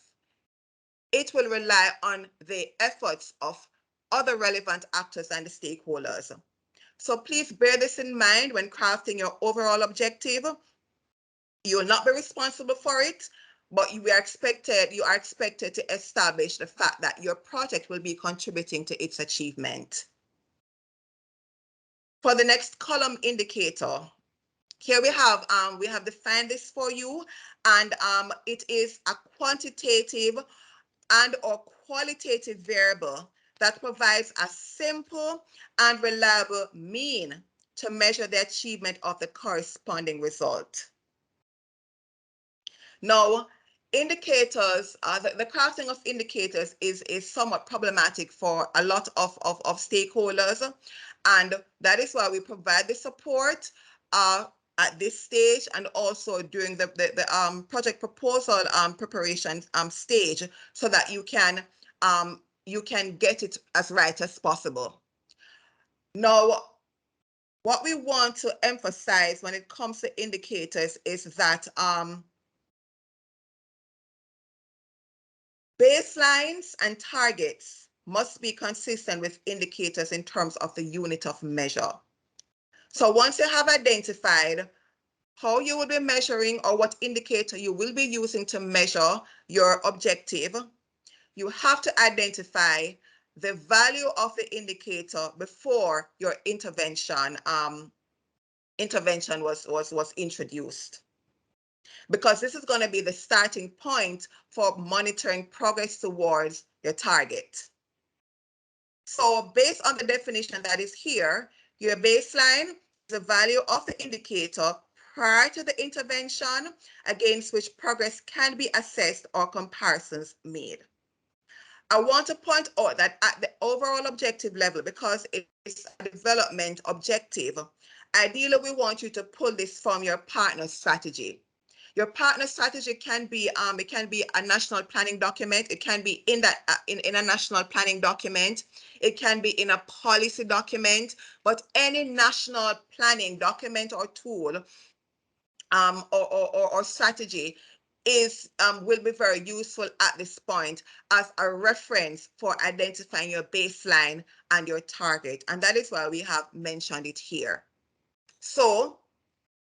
It will rely on the efforts of other relevant actors and stakeholders. So please bear this in mind when crafting your overall objective. You will not be responsible for it, but you are expected to establish the fact that your project will be contributing to its achievement. For the next column indicator, here we have defined this for you, and it is a quantitative and or qualitative variable that provides a simple and reliable mean to measure the achievement of the corresponding result. Now, indicators, the crafting of indicators is somewhat problematic for a lot of stakeholders, and that is why we provide the support at this stage and also during the project proposal preparation stage, so that you can get it as right as possible. Now, what we want to emphasize when it comes to indicators is that baselines and targets must be consistent with indicators in terms of the unit of measure. So once you have identified how you will be measuring or what indicator you will be using to measure your objective, you have to identify the value of the indicator before your intervention was introduced, because this is going to be the starting point for monitoring progress towards your target. So based on the definition that is here, your baseline is the value of the indicator prior to the intervention against which progress can be assessed or comparisons made. I want to point out that at the overall objective level, because it's a development objective, ideally we want you to pull this from your partner strategy. Your partner strategy can be it can be a national planning document. It can be in a national planning document. It can be in a policy document. But any national planning document or tool or strategy, will be very useful at this point as a reference for identifying your baseline and your target. And that is why we have mentioned it here. So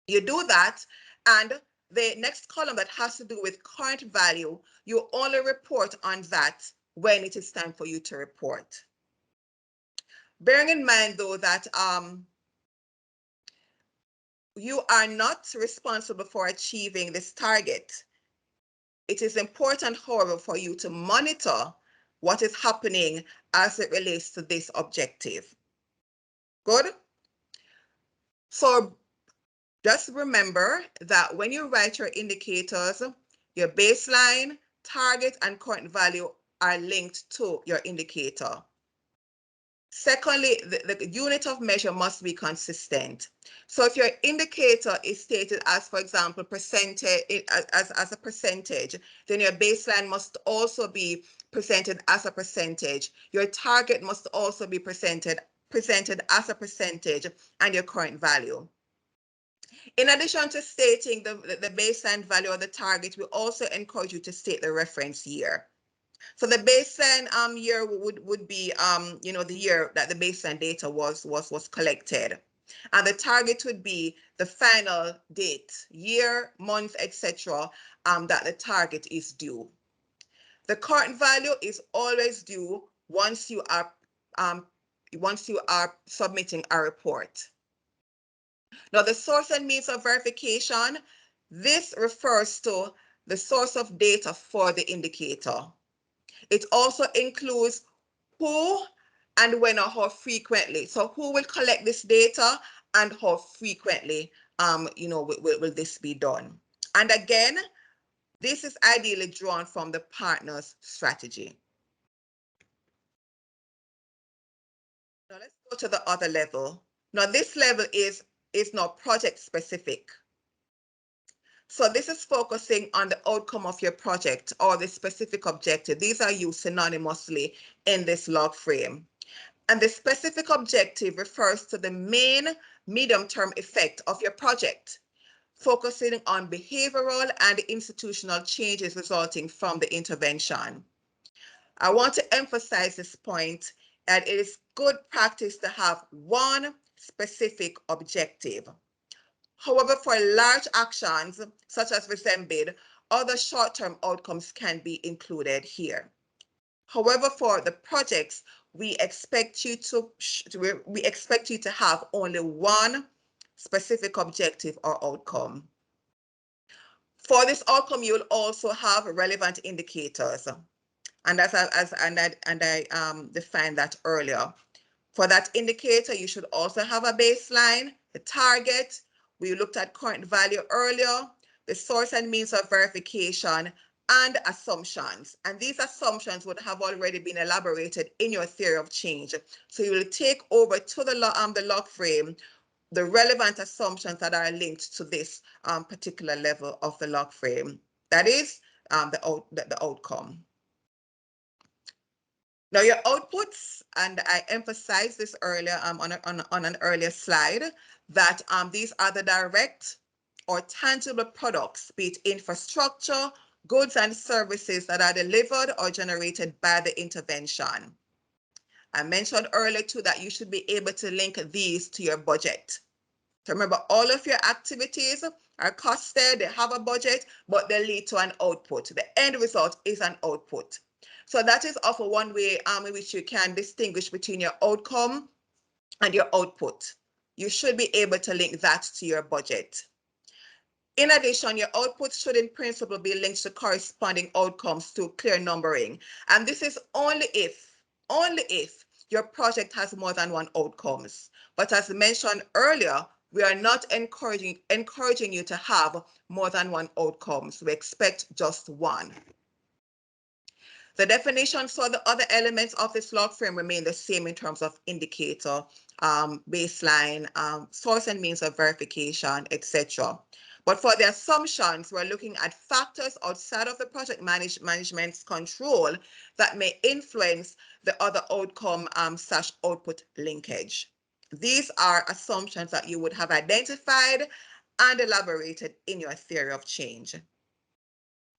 you do that, and the next column that has to do with current value, you only report on that when it is time for you to report. Bearing in mind, though, that you are not responsible for achieving this target. It is important, however, for you to monitor what is happening as it relates to this objective. Good? So just remember that when you write your indicators, your baseline, target, and current value are linked to your indicator. Secondly, the unit of measure must be consistent. So if your indicator is stated as, for example, percentage as a percentage, then your baseline must also be presented as a percentage. Your target must also be presented as a percentage, and your current value. In addition to stating the baseline value or the target, we also encourage you to state the reference year. So the baseline year would be the year that the baseline data was collected, and the target would be the final date, year, month, etc. That the target is due. The current value is always due once you are submitting a report. Now, the source and means of verification, this refers to the source of data for the indicator. It also includes who and when or how frequently. So who will collect this data and how frequently will this be done. And again, this is ideally drawn from the partner's strategy. Now let's go to the other level. Now this level is not project specific. So this is focusing on the outcome of your project or the specific objective. These are used synonymously in this log frame. And the specific objective refers to the main medium-term effect of your project, focusing on behavioral and institutional changes resulting from the intervention. I want to emphasize this point that it is good practice to have one specific objective. However, for large actions, such as RESEMBID, other short-term outcomes can be included here. However, for the projects, we expect you to have only one specific objective or outcome. For this outcome, you will also have relevant indicators, and I defined that earlier. For that indicator, you should also have a baseline, the target. We looked at current value earlier, the source and means of verification, and assumptions. And these assumptions would have already been elaborated in your theory of change. So you will take over to the log frame the relevant assumptions that are linked to this particular level of the log frame. That is the outcome. Now your outputs, and I emphasized this earlier on an earlier slide, that these are the direct or tangible products, be it infrastructure, goods and services that are delivered or generated by the intervention. I mentioned earlier too that you should be able to link these to your budget. So remember, all of your activities are costed, they have a budget, but they lead to an output. The end result is an output. So that is also one way in which you can distinguish between your outcome and your output. You should be able to link that to your budget. In addition, your output should in principle be linked to corresponding outcomes through clear numbering. And this is only if your project has more than one outcomes. But as mentioned earlier, we are not encouraging you to have more than one outcomes. We expect just one. The definitions for the other elements of this log frame remain the same in terms of indicator, baseline, source and means of verification, etc. But for the assumptions, we're looking at factors outside of the project management's control that may influence the other outcome / output linkage. These are assumptions that you would have identified and elaborated in your theory of change.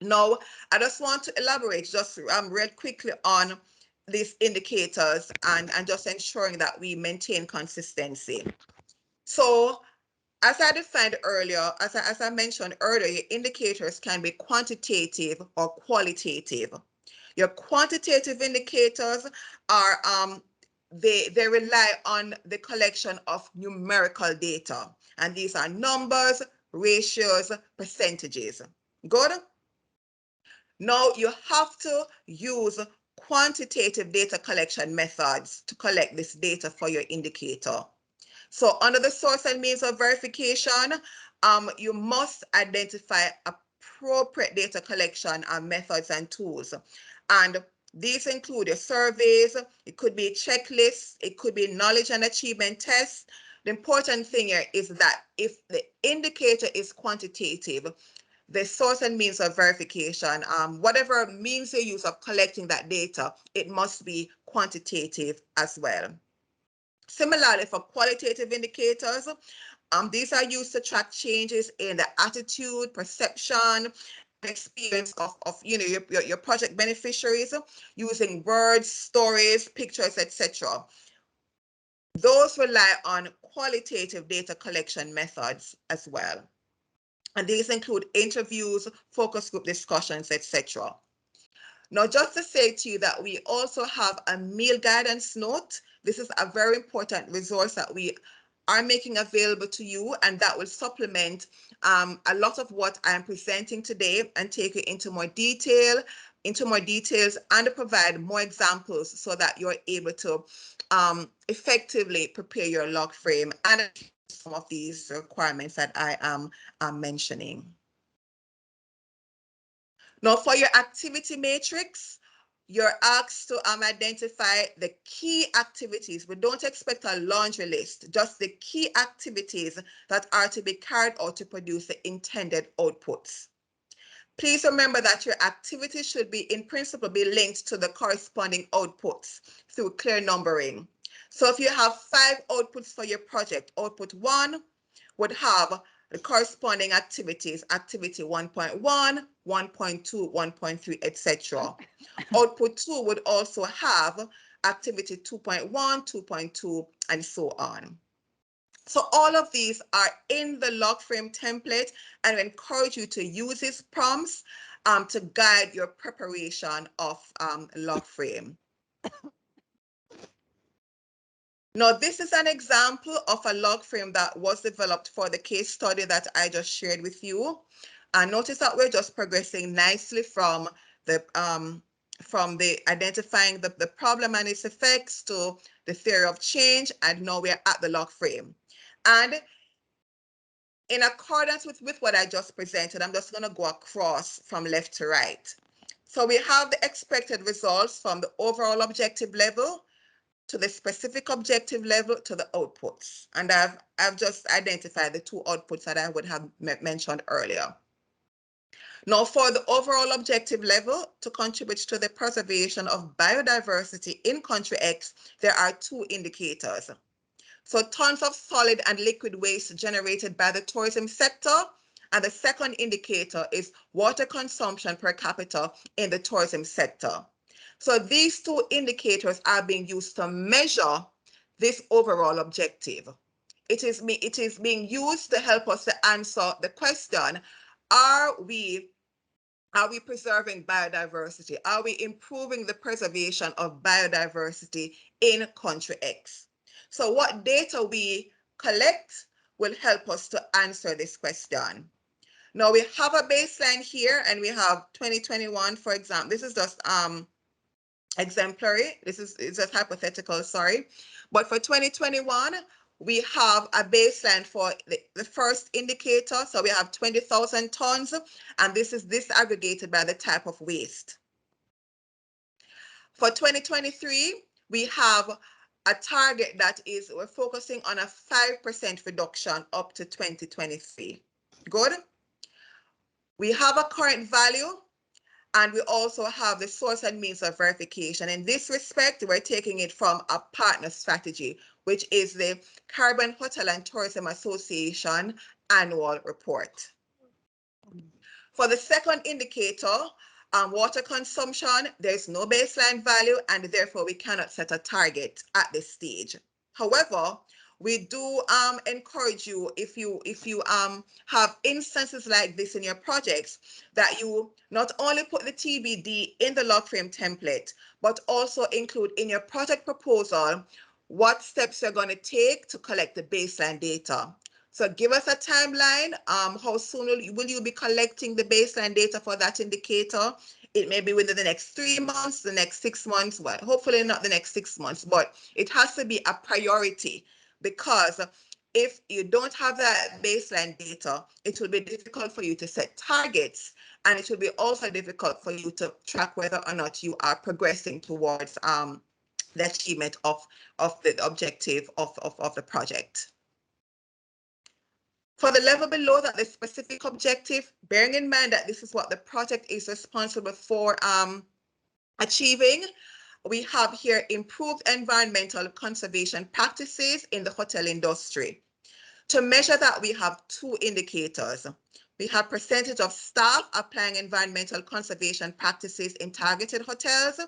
Now, I just want to elaborate just real quickly on these indicators and just ensuring that we maintain consistency. So as I defined earlier, as I mentioned earlier, indicators can be quantitative or qualitative. Your quantitative indicators are they rely on the collection of numerical data, and these are numbers, ratios, percentages. Good? Now you have to use quantitative data collection methods to collect this data for your indicator. So under the source and means of verification, you must identify appropriate data collection methods and tools. And these include your surveys, it could be checklists, it could be knowledge and achievement tests. The important thing here is that if the indicator is quantitative, the source and means of verification, whatever means you use of collecting that data, it must be quantitative as well. Similarly, for qualitative indicators, these are used to track changes in the attitude, perception, experience of your project beneficiaries using words, stories, pictures, etc. Those rely on qualitative data collection methods as well. And these include interviews, focus group discussions, etc. Now, just to say to you that we also have a meal guidance note. This is a very important resource that we are making available to you, and that will supplement a lot of what I'm presenting today and take you into more details and provide more examples so that you're able to effectively prepare your log frame and achieve some of these requirements that I am mentioning. Now, for your activity matrix, you're asked to identify the key activities. We don't expect a laundry list, just the key activities that are to be carried out to produce the intended outputs. Please remember that your activity should be, in principle, be linked to the corresponding outputs through clear numbering. So if you have 5 outputs for your project, output 1 would have the corresponding activities, activity 1.1, 1.2, 1.3, etc. Output 2 would also have activity 2.1, 2.2, and so on. So all of these are in the log frame template, and I encourage you to use these prompts to guide your preparation of log frame. Now, this is an example of a log frame that was developed for the case study that I just shared with you. And notice that we're just progressing nicely from the identifying the problem and its effects to the theory of change, and now we're at the log frame. And in accordance with what I just presented, I'm just going to go across from left to right. So we have the expected results from the overall objective level to the specific objective level to the outputs. And I've just identified the 2 outputs that I would have mentioned earlier. Now, for the overall objective level, to contribute to the preservation of biodiversity in country X, there are 2 indicators. So tons of solid and liquid waste generated by the tourism sector. And the second indicator is water consumption per capita in the tourism sector. So these 2 indicators are being used to measure this overall objective. It is being used to help us to answer the question, are we preserving biodiversity? Are we improving the preservation of biodiversity in country X? So what data we collect will help us to answer this question. Now we have a baseline here, and we have 2021, for example. This is just exemplary. It's just hypothetical, sorry. But for 2021, we have a baseline for the first indicator. So we have 20,000 tons, and this is disaggregated by the type of waste. For 2023, we have a target that is, we're focusing on a 5% reduction up to 2023. Good. We have a current value, and we also have the source and means of verification. In this respect, we're taking it from a partner strategy, which is the Caribbean Hotel and Tourism Association annual report. For the second indicator, water consumption, there's no baseline value, and therefore we cannot set a target at this stage. However, we do encourage you, if you have instances like this in your projects, that you not only put the TBD in the log frame template, but also include in your project proposal what steps you're going to take to collect the baseline data. So give us a timeline. How soon will you be collecting the baseline data for that indicator? It may be within the next 3 months, the next 6 months, well, hopefully not the next 6 months, but it has to be a priority, because if you don't have that baseline data, it will be difficult for you to set targets, and it will be also difficult for you to track whether or not you are progressing towards the achievement of the objective of the project. For the level below that, the specific objective, bearing in mind that this is what the project is responsible for achieving, we have here improved environmental conservation practices in the hotel industry. To measure that, we have two indicators. We have percentage of staff applying environmental conservation practices in targeted hotels,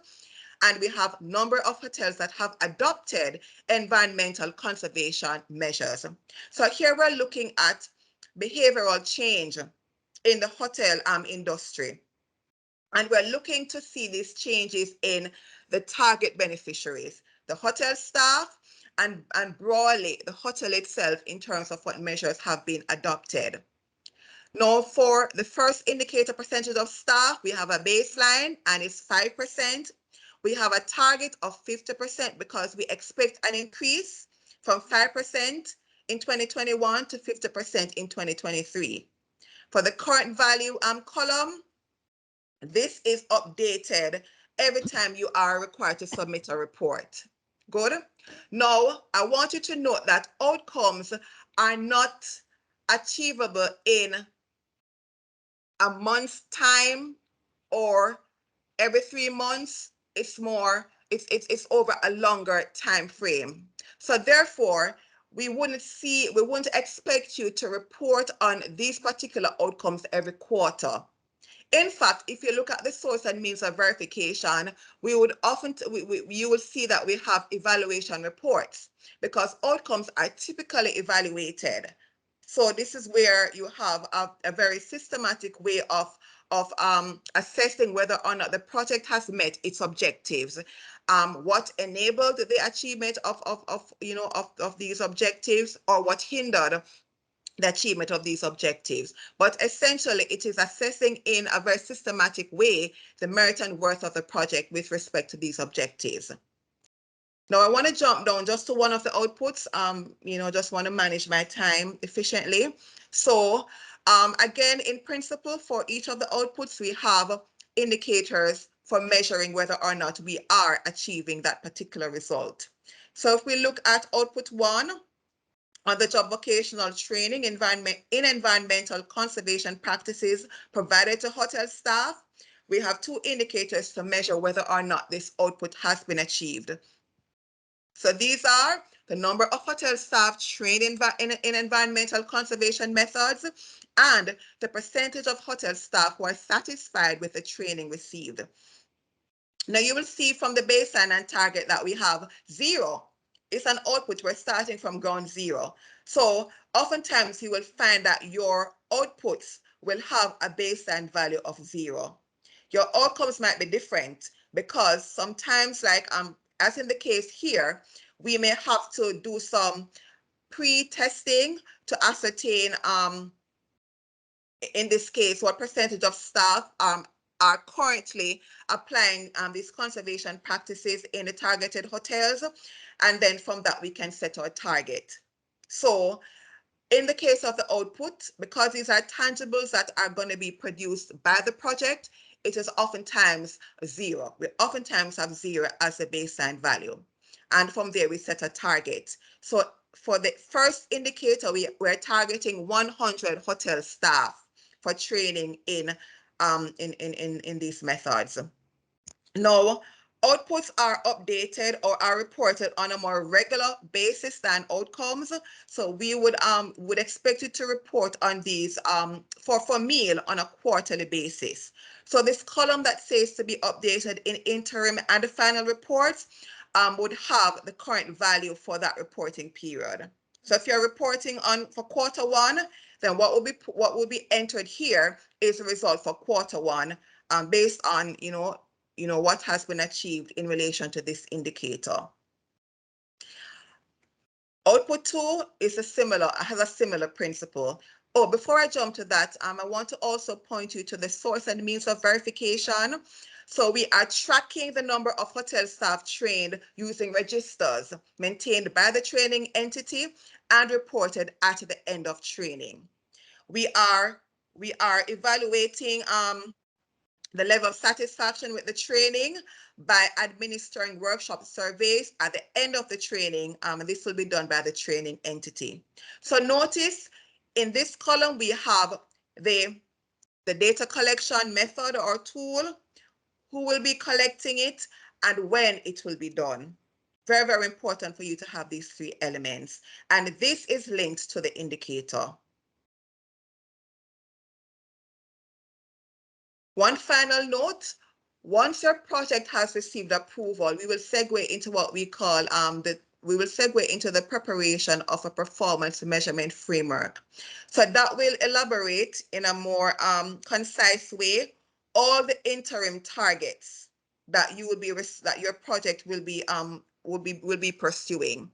and we have number of hotels that have adopted environmental conservation measures. So here we're looking at behavioral change in the hotel industry. And we're looking to see these changes in the target beneficiaries, the hotel staff, and broadly the hotel itself in terms of what measures have been adopted. Now, for the first indicator, percentage of staff, we have a baseline and it's 5%. We have a target of 50% because we expect an increase from 5% in 2021 to 50% in 2023. For the current value column, this is updated every time you are required to submit a report. Good. Now, I want you to note that outcomes are not achievable in a month's time or every 3 months. It's more, it's over a longer time frame. So therefore, we wouldn't expect you to report on these particular outcomes every quarter. In fact, if you look at the source and means of verification, we would often, you will see that we have evaluation reports, because outcomes are typically evaluated. So this is where you have a very systematic way of assessing whether or not the project has met its objectives, what enabled the achievement of these objectives, or what hindered the achievement of these objectives. But essentially, it is assessing in a very systematic way the merit and worth of the project with respect to these objectives. Now, I want to jump down just to one of the outputs, just want to manage my time efficiently. So again, in principle, for each of the outputs, we have indicators for measuring whether or not we are achieving that particular result. So if we look at output 1, on the job vocational training in environmental conservation practices provided to hotel staff, we have 2 indicators to measure whether or not this output has been achieved. So these are the number of hotel staff trained in environmental conservation methods, and the percentage of hotel staff who are satisfied with the training received. Now you will see from the baseline and target that we have 0. It's an output. We're starting from ground 0. So oftentimes you will find that your outputs will have a baseline value of 0. Your outcomes might be different, because sometimes, like as in the case here, we may have to do some pre-testing to ascertain in this case what percentage of staff are currently applying these conservation practices in the targeted hotels, and then from that we can set our target. So in the case of the output, because these are tangibles that are going to be produced by the project, it is oftentimes 0. We oftentimes have 0 as the baseline value, and from there we set a target. So for the first indicator, we're targeting 100 hotel staff for training in these methods. Now, Outputs are updated or are reported on a more regular basis than outcomes. So we would expect you to report on these for meal on a quarterly basis. So this column that says to be updated in interim and the final reports would have the current value for that reporting period. So if you're reporting on for quarter one, then what will be entered here is the result for quarter one based on what has been achieved in relation to this indicator. Output 2 has a similar principle. Oh, before I jump to that, I want to also point you to the source and means of verification. So we are tracking the number of hotel staff trained using registers maintained by the training entity and reported at the end of training. We are evaluating the level of satisfaction with the training by administering workshop surveys at the end of the training. This will be done by the training entity. So notice in this column, we have the data collection method or tool, who will be collecting it, and when it will be done. Very, very important for you to have these three elements. And this is linked to the indicator. One final note, once your project has received approval, we will segue into what we call the preparation of a performance measurement framework. So that will elaborate in a more concise way all the interim targets that your project will be pursuing.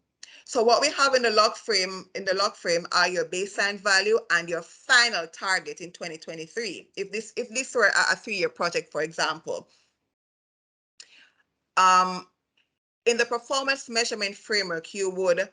So what we have in the log frame are your baseline value and your final target in 2023. If this were a 3-year project, for example, in the performance measurement framework, you would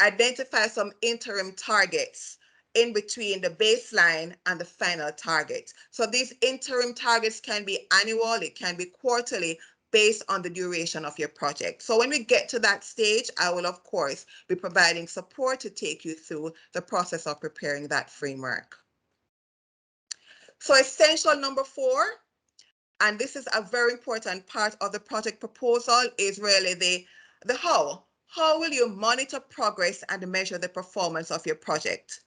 identify some interim targets in between the baseline and the final target. So these interim targets can be annual, it can be quarterly, based on the duration of your project. So when we get to that stage, I will, of course, be providing support to take you through the process of preparing that framework. So essential number 4, and this is a very important part of the project proposal, is really the how. How will you monitor progress and measure the performance of your project?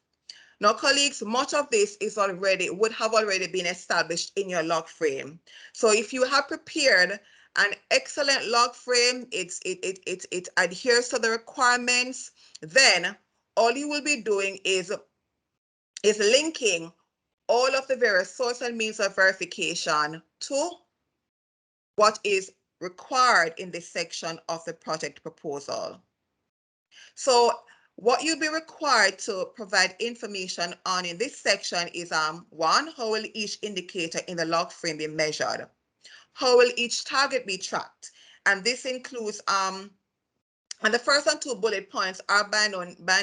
Now, colleagues, much of this would have already been established in your log frame. So if you have prepared an excellent log frame, it adheres to the requirements, then all you will be doing is linking all of the various source and means of verification to what is required in this section of the project proposal. So what you'll be required to provide information on in this section is 1, how will each indicator in the log frame be measured? How will each target be tracked? And this includes and the first and 2 bullet points are by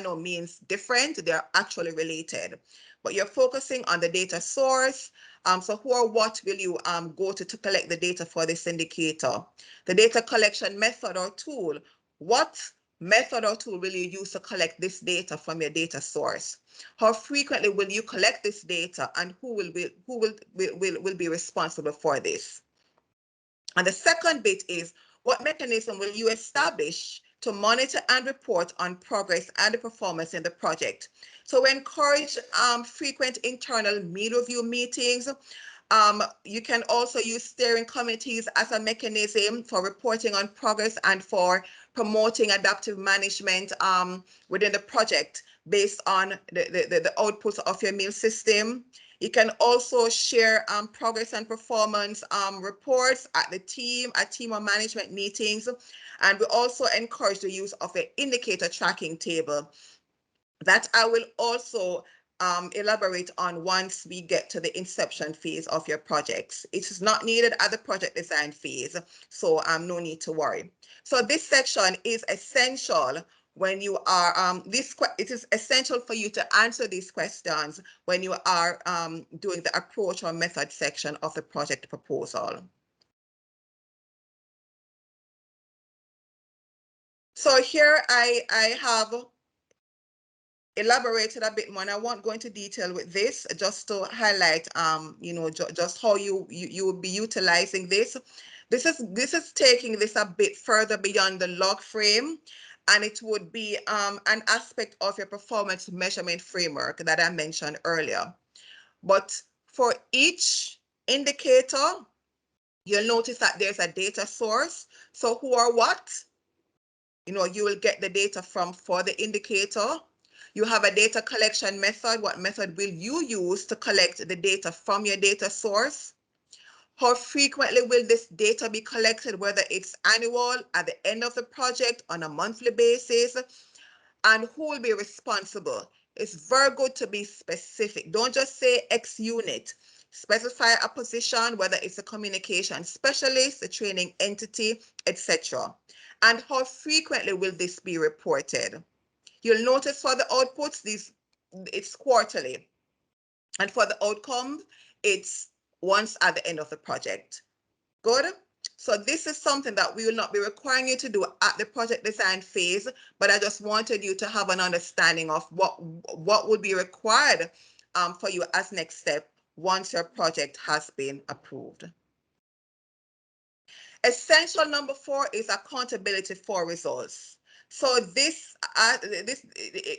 no means different. They're actually related, but you're focusing on the data source. So who or what will you go to collect the data for this indicator? The data collection method or tool. What method or tool will you use to collect this data from your data source? How frequently will you collect this data, and who will be responsible for this? And the second bit is, what mechanism will you establish to monitor and report on progress and the performance in the project? So we encourage frequent internal mean review meetings. You can also use steering committees as a mechanism for reporting on progress and for promoting adaptive management within the project based on the outputs of your meal system. You can also share progress and performance reports at team or management meetings. And we also encourage the use of an indicator tracking table that I will also elaborate on once we get to the inception phase of your projects. It is not needed at the project design phase, so no need to worry. So this section is essential when you are, it is essential for you to answer these questions when you are doing the approach or method section of the project proposal. So here I have elaborated a bit more, and I won't go into detail with this, just to highlight, just how you will be utilizing this. This is taking this a bit further beyond the log frame, and it would be an aspect of your performance measurement framework that I mentioned earlier. But for each indicator, you'll notice that there's a data source. So who or what, you will get the data from for the indicator. You have a data collection method. What method will you use to collect the data from your data source? How frequently will this data be collected, whether it's annual, at the end of the project, on a monthly basis, and who will be responsible? It's very good to be specific. Don't just say X unit. Specify a position, whether it's a communication specialist, a training entity, etc. And how frequently will this be reported? You'll notice for the outputs, it's quarterly. And for the outcome, it's once at the end of the project. Good. So this is something that we will not be requiring you to do at the project design phase, but I just wanted you to have an understanding of what would be required for you as next step once your project has been approved. Essential number 4 is accountability for results. So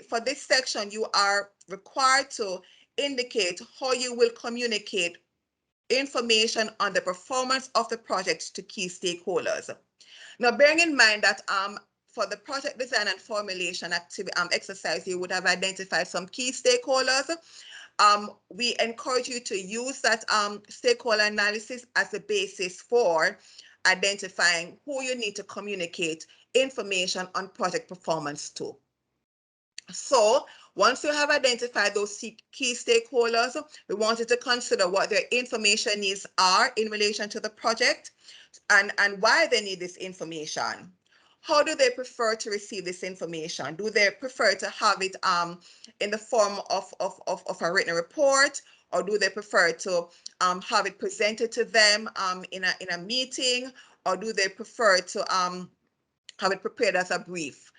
for this section, you are required to indicate how you will communicate information on the performance of the project to key stakeholders. Now, bearing in mind that for the project design and formulation exercise, you would have identified some key stakeholders. We encourage you to use that stakeholder analysis as a basis for identifying who you need to communicate information on project performance to. So once you have identified those key stakeholders, we want you to consider what their information needs are in relation to the project and why they need this information. How do they prefer to receive this information? Do they prefer to have it in the form of a written report, or do they prefer to have it presented to them in a meeting, or do they prefer to have it prepared as a brief?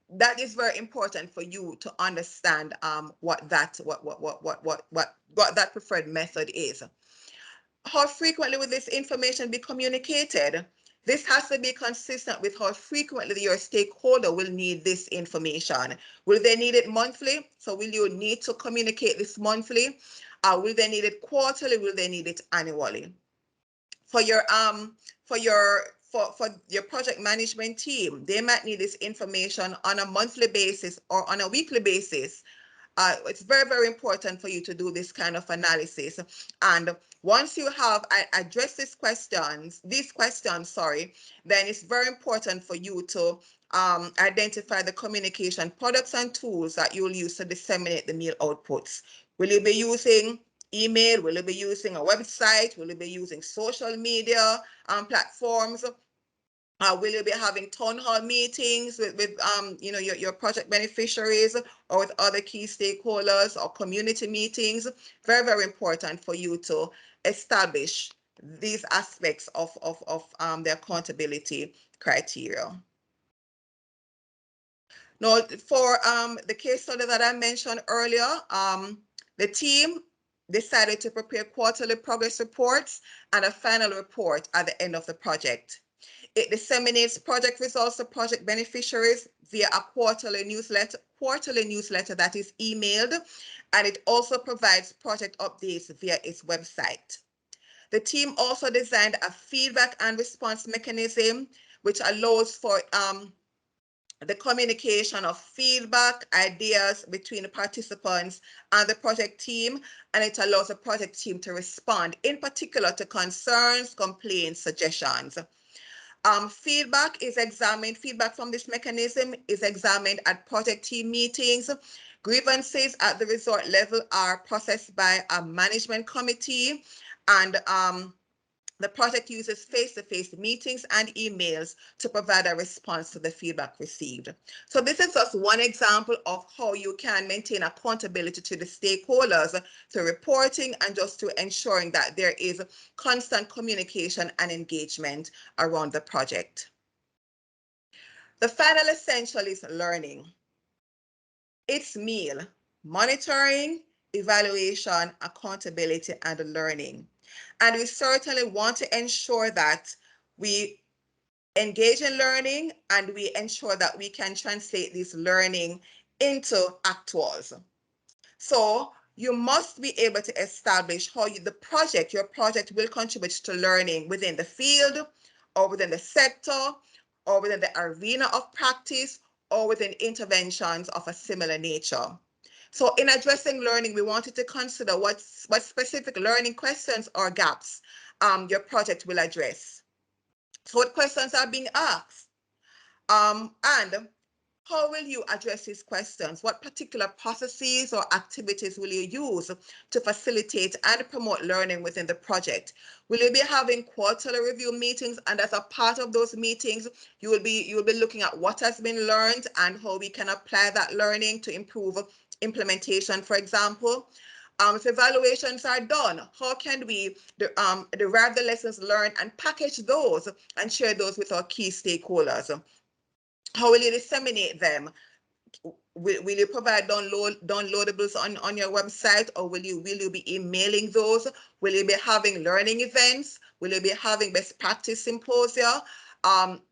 That is very important for you to understand what that preferred method is. How frequently will this information be communicated? This has to be consistent with how frequently your stakeholder will need this information. Will they need it monthly? So will you need to communicate this monthly? Will they need it quarterly? Will they need it annually? For your project management team, they might need this information on a monthly basis or on a weekly basis. It's very, very important for you to do this kind of analysis. And once you have addressed these questions, then it's very important for you to identify the communication products and tools that you'll use to disseminate the meal outputs. Will you be using email? Will you be using a website? Will you be using social media platforms? Will you be having town hall meetings with your project beneficiaries or with other key stakeholders, or community meetings? Very, very important for you to establish these aspects of the accountability criteria. Now, for the case study that I mentioned earlier, the team decided to prepare quarterly progress reports and a final report at the end of the project. It disseminates project results to project beneficiaries via a quarterly newsletter that is emailed, and it also provides project updates via its website. The team also designed a feedback and response mechanism, which allows for the communication of feedback, ideas between the participants and the project team, and it allows the project team to respond, in particular to concerns, complaints, suggestions. Feedback from this mechanism is examined at project team meetings. Grievances at the resort level are processed by a management committee, and the project uses face-to-face meetings and emails to provide a response to the feedback received. So this is just one example of how you can maintain accountability to the stakeholders, to reporting, and just to ensuring that there is constant communication and engagement around the project. The final essential is learning. It's meal, monitoring, evaluation, accountability, and learning. And we certainly want to ensure that we engage in learning and we ensure that we can translate this learning into actuals. So you must be able to establish how your project will contribute to learning within the field or within the sector or within the arena of practice or within interventions of a similar nature. So in addressing learning, we wanted to consider what specific learning questions or gaps your project will address. So what questions are being asked? And how will you address these questions? What particular processes or activities will you use to facilitate and promote learning within the project? Will you be having quarterly review meetings? And as a part of those meetings, you will be looking at what has been learned and how we can apply that learning to improve implementation, for example. If evaluations are done, how can we derive the lessons learned and package those and share those with our key stakeholders? How will you disseminate them? Will you provide downloadables on your website, or will you be emailing those? Will you be having learning events? Will you be having best practice symposia?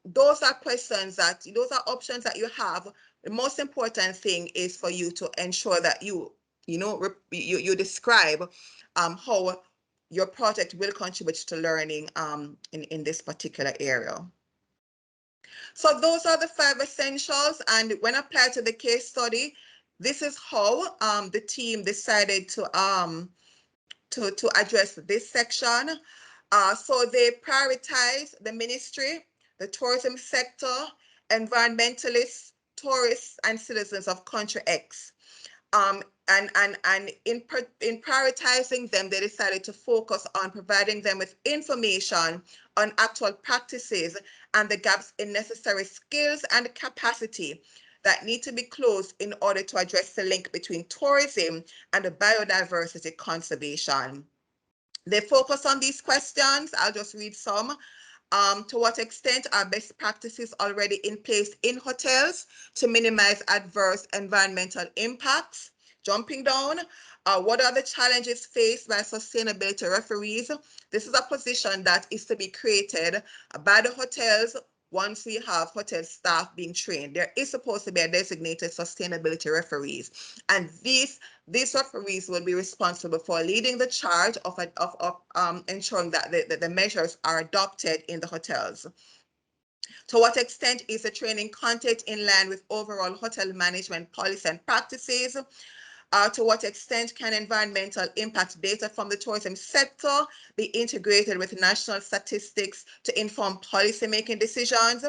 Those are options that you have. The most important thing is for you to ensure that you describe how your project will contribute to learning in this particular area. So those are the 5 essentials. And when applied to the case study, this is how the team decided to address this section. So they prioritize the ministry, the tourism sector, environmentalists, tourists, and citizens of country X. And in prioritizing them, they decided to focus on providing them with information on actual practices and the gaps in necessary skills and capacity that need to be closed in order to address the link between tourism and the biodiversity conservation. They focus on these questions. I'll just read some. To what extent are best practices already in place in hotels to minimize adverse environmental impacts? Jumping down, what are the challenges faced by sustainability referees? This is a position that is to be created by the hotels once we have hotel staff being trained. There is supposed to be a designated sustainability referees, and these referees will be responsible for leading the charge of ensuring that the measures are adopted in the hotels. To what extent is the training content in line with overall hotel management policy and practices? To what extent can environmental impact data from the tourism sector be integrated with national statistics to inform policymaking decisions?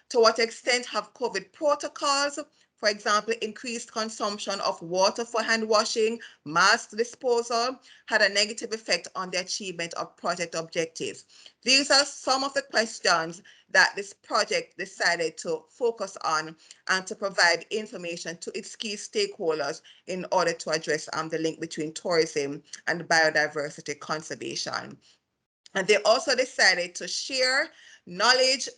To what extent have COVID protocols, for example, increased consumption of water for hand washing, mask disposal, had a negative effect on the achievement of project objectives? These are some of the questions that this project decided to focus on and to provide information to its key stakeholders in order to address the link between tourism and biodiversity conservation. And they also decided to share knowledge,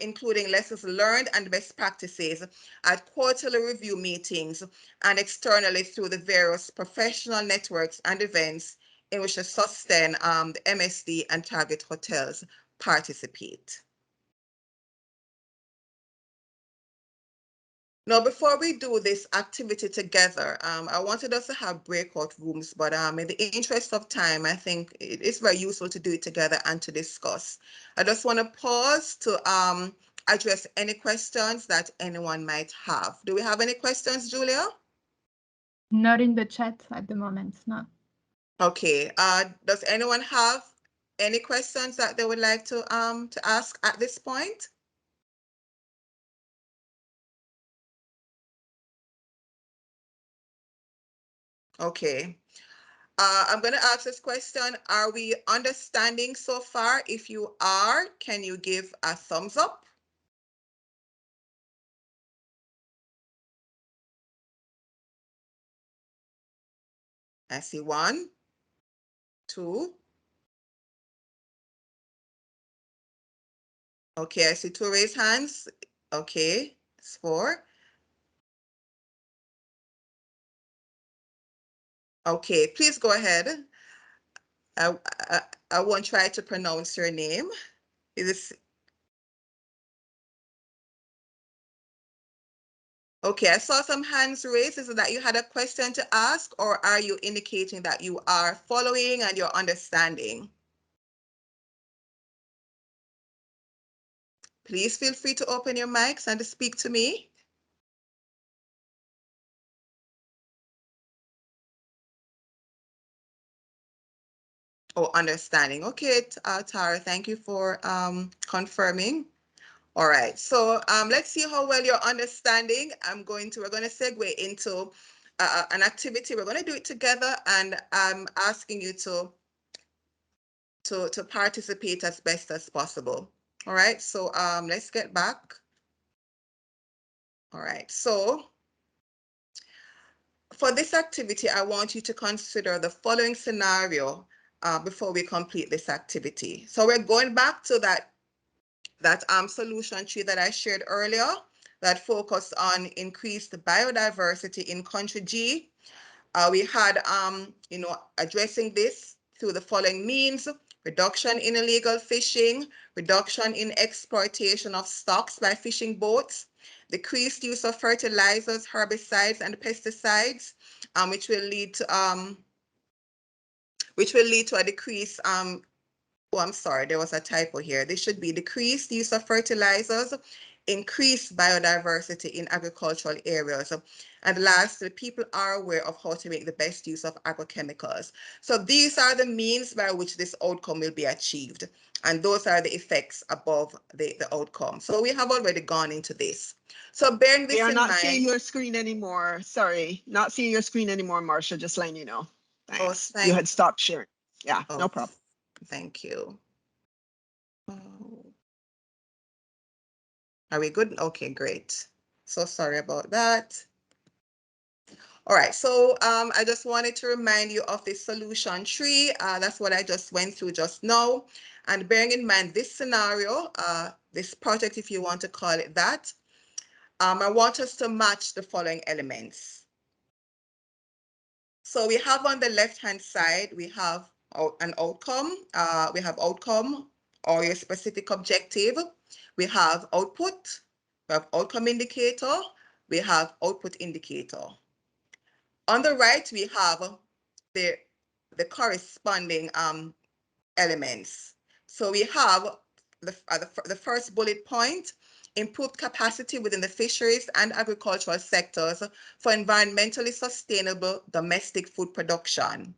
including lessons learned and best practices at quarterly review meetings and externally through the various professional networks and events in which the Sustain, the MSD and target hotels participate. Now, before we do this activity together, I wanted us to have breakout rooms, but in the interest of time, I think it is very useful to do it together and to discuss. I just want to pause to address any questions that anyone might have. Do we have any questions, Julia? Not in the chat at the moment, no. Okay. Does anyone have any questions that they would like to ask at this point? Okay. I'm going to ask this question. Are we understanding so far? If you are, can you give a thumbs up? I see 1, 2. Okay, I see 2 raised hands. Okay, it's 4. Okay, please go ahead. I, I, I won't try to pronounce your name. Is this okay? I saw some hands raised. Is it that you had a question to ask, or are you indicating that you are following and you're understanding? Please feel free to open your mics and to speak to me. Oh, understanding. Okay, Tara, thank you for confirming. All right, so let's see how well you're understanding. We're going to segue into an activity. We're going to do it together, and I'm asking you to participate as best as possible. All right, so let's get back. All right, so for this activity, I want you to consider the following scenario before we complete this activity. So we're going back to that solution tree that I shared earlier that focused on increased biodiversity in country G. We had, addressing this through the following means: reduction in illegal fishing, reduction in exploitation of stocks by fishing boats, decreased use of fertilizers, herbicides, and pesticides, which will lead to a decrease. Oh, I'm sorry, there was a typo here. This should be decreased use of fertilizers, increased biodiversity in agricultural areas. And lastly, people are aware of how to make the best use of agrochemicals. So these are the means by which this outcome will be achieved. And those are the effects above the outcome. So we have already gone into this. So bearing this in mind. We are not seeing your screen anymore. Sorry, not seeing your screen anymore, Marcia, just letting you know. Thanks. You had stopped sharing. Yeah, no problem. Thank you. Oh. Are we good? Okay, great. So sorry about that. All right, so I just wanted to remind you of the solution tree. That's what I just went through just now. And bearing in mind this scenario, this project, if you want to call it that, I want us to match the following elements. So we have on the left-hand side, we have an outcome. We have outcome or a specific objective. We have output. We have outcome indicator. We have output indicator. On the right, we have the corresponding elements. So we have the first bullet point: improved capacity within the fisheries and agricultural sectors for environmentally sustainable domestic food production.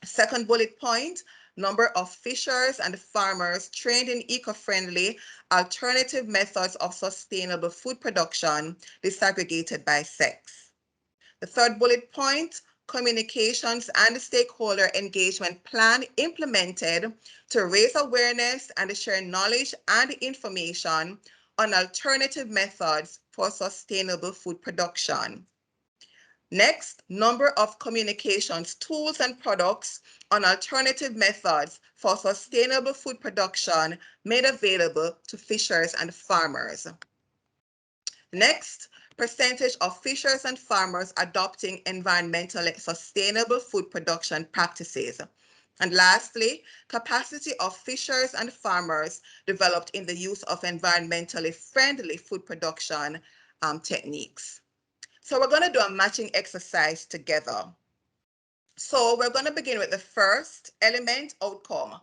Second bullet point: number of fishers and farmers trained in eco-friendly alternative methods of sustainable food production, disaggregated by sex. The third bullet point: communications and stakeholder engagement plan implemented to raise awareness and share knowledge and information on alternative methods for sustainable food production. Next, number of communications tools and products on alternative methods for sustainable food production made available to fishers and farmers. Next, percentage of fishers and farmers adopting environmentally sustainable food production practices. And lastly, capacity of fishers and farmers developed in the use of environmentally friendly food production techniques. So we're going to do a matching exercise together. So we're going to begin with the first element, outcome.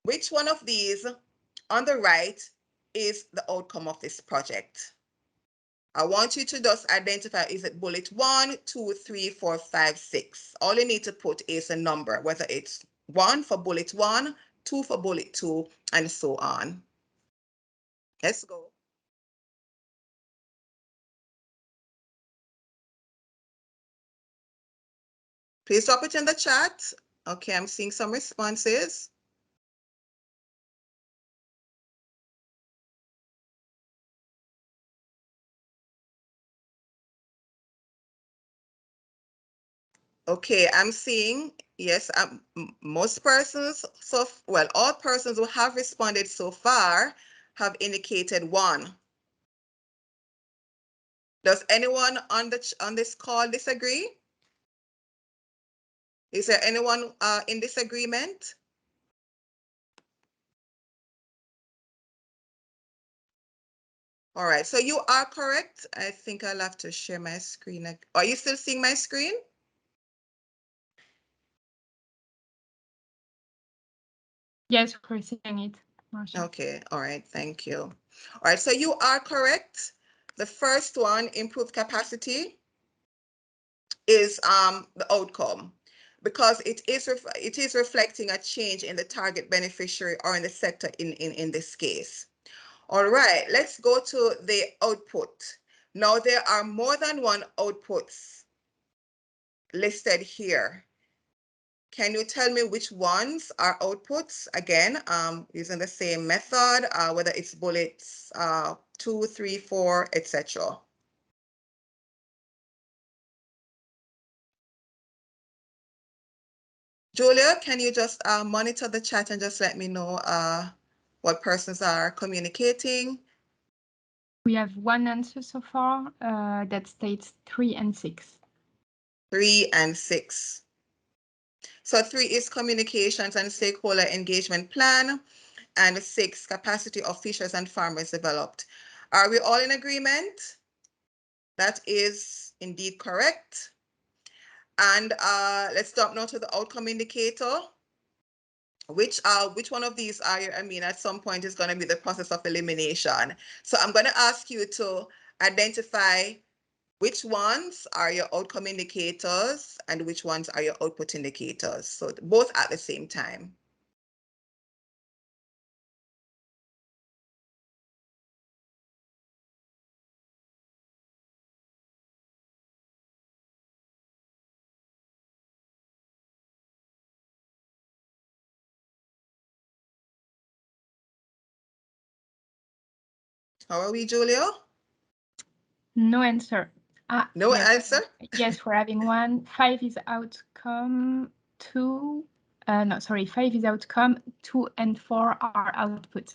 Which one of these on the right is the outcome of this project? I want you to just identify, is it bullet 1, 2, 3, 4, 5, 6? All you need to put is a number, whether it's 1 for bullet 1, 2 for bullet 2, and so on. Let's go. Please drop it in the chat. Okay, I'm seeing some responses. Okay, I'm seeing, yes, most persons, all persons who have responded so far have indicated 1. Does anyone on this call disagree? Is there anyone in disagreement? All right, so you are correct. I think I'll have to share my screen. Are you still seeing my screen? Yes, we're seeing it, Marsha. Okay, all right, thank you. All right, so you are correct. The first one, improved capacity, is the outcome, because it is reflecting a change in the target beneficiary or in the sector in this case. All right, let's go to the output. Now there are more than one outputs listed here. Can you tell me which ones are outputs? Again, using the same method, whether it's bullets 2, 3, 4, etc. Julia, can you just monitor the chat and just let me know what persons are communicating? We have one answer so far that states 3 and 6. 3 and 6. So 3 is communications and stakeholder engagement plan, and 6, capacity of fishers and farmers developed. Are we all in agreement? That is indeed correct. And let's jump now to the outcome indicator. Which one of these are you? I mean, at some point is going to be the process of elimination. So I'm going to ask you to identify which ones are your outcome indicators and which ones are your output indicators. So both at the same time. How are we, Julia? No answer. No yes. answer? Yes, we're having one. 5 is outcome, 2. No, sorry, 5 is outcome, 2 and 4 are output.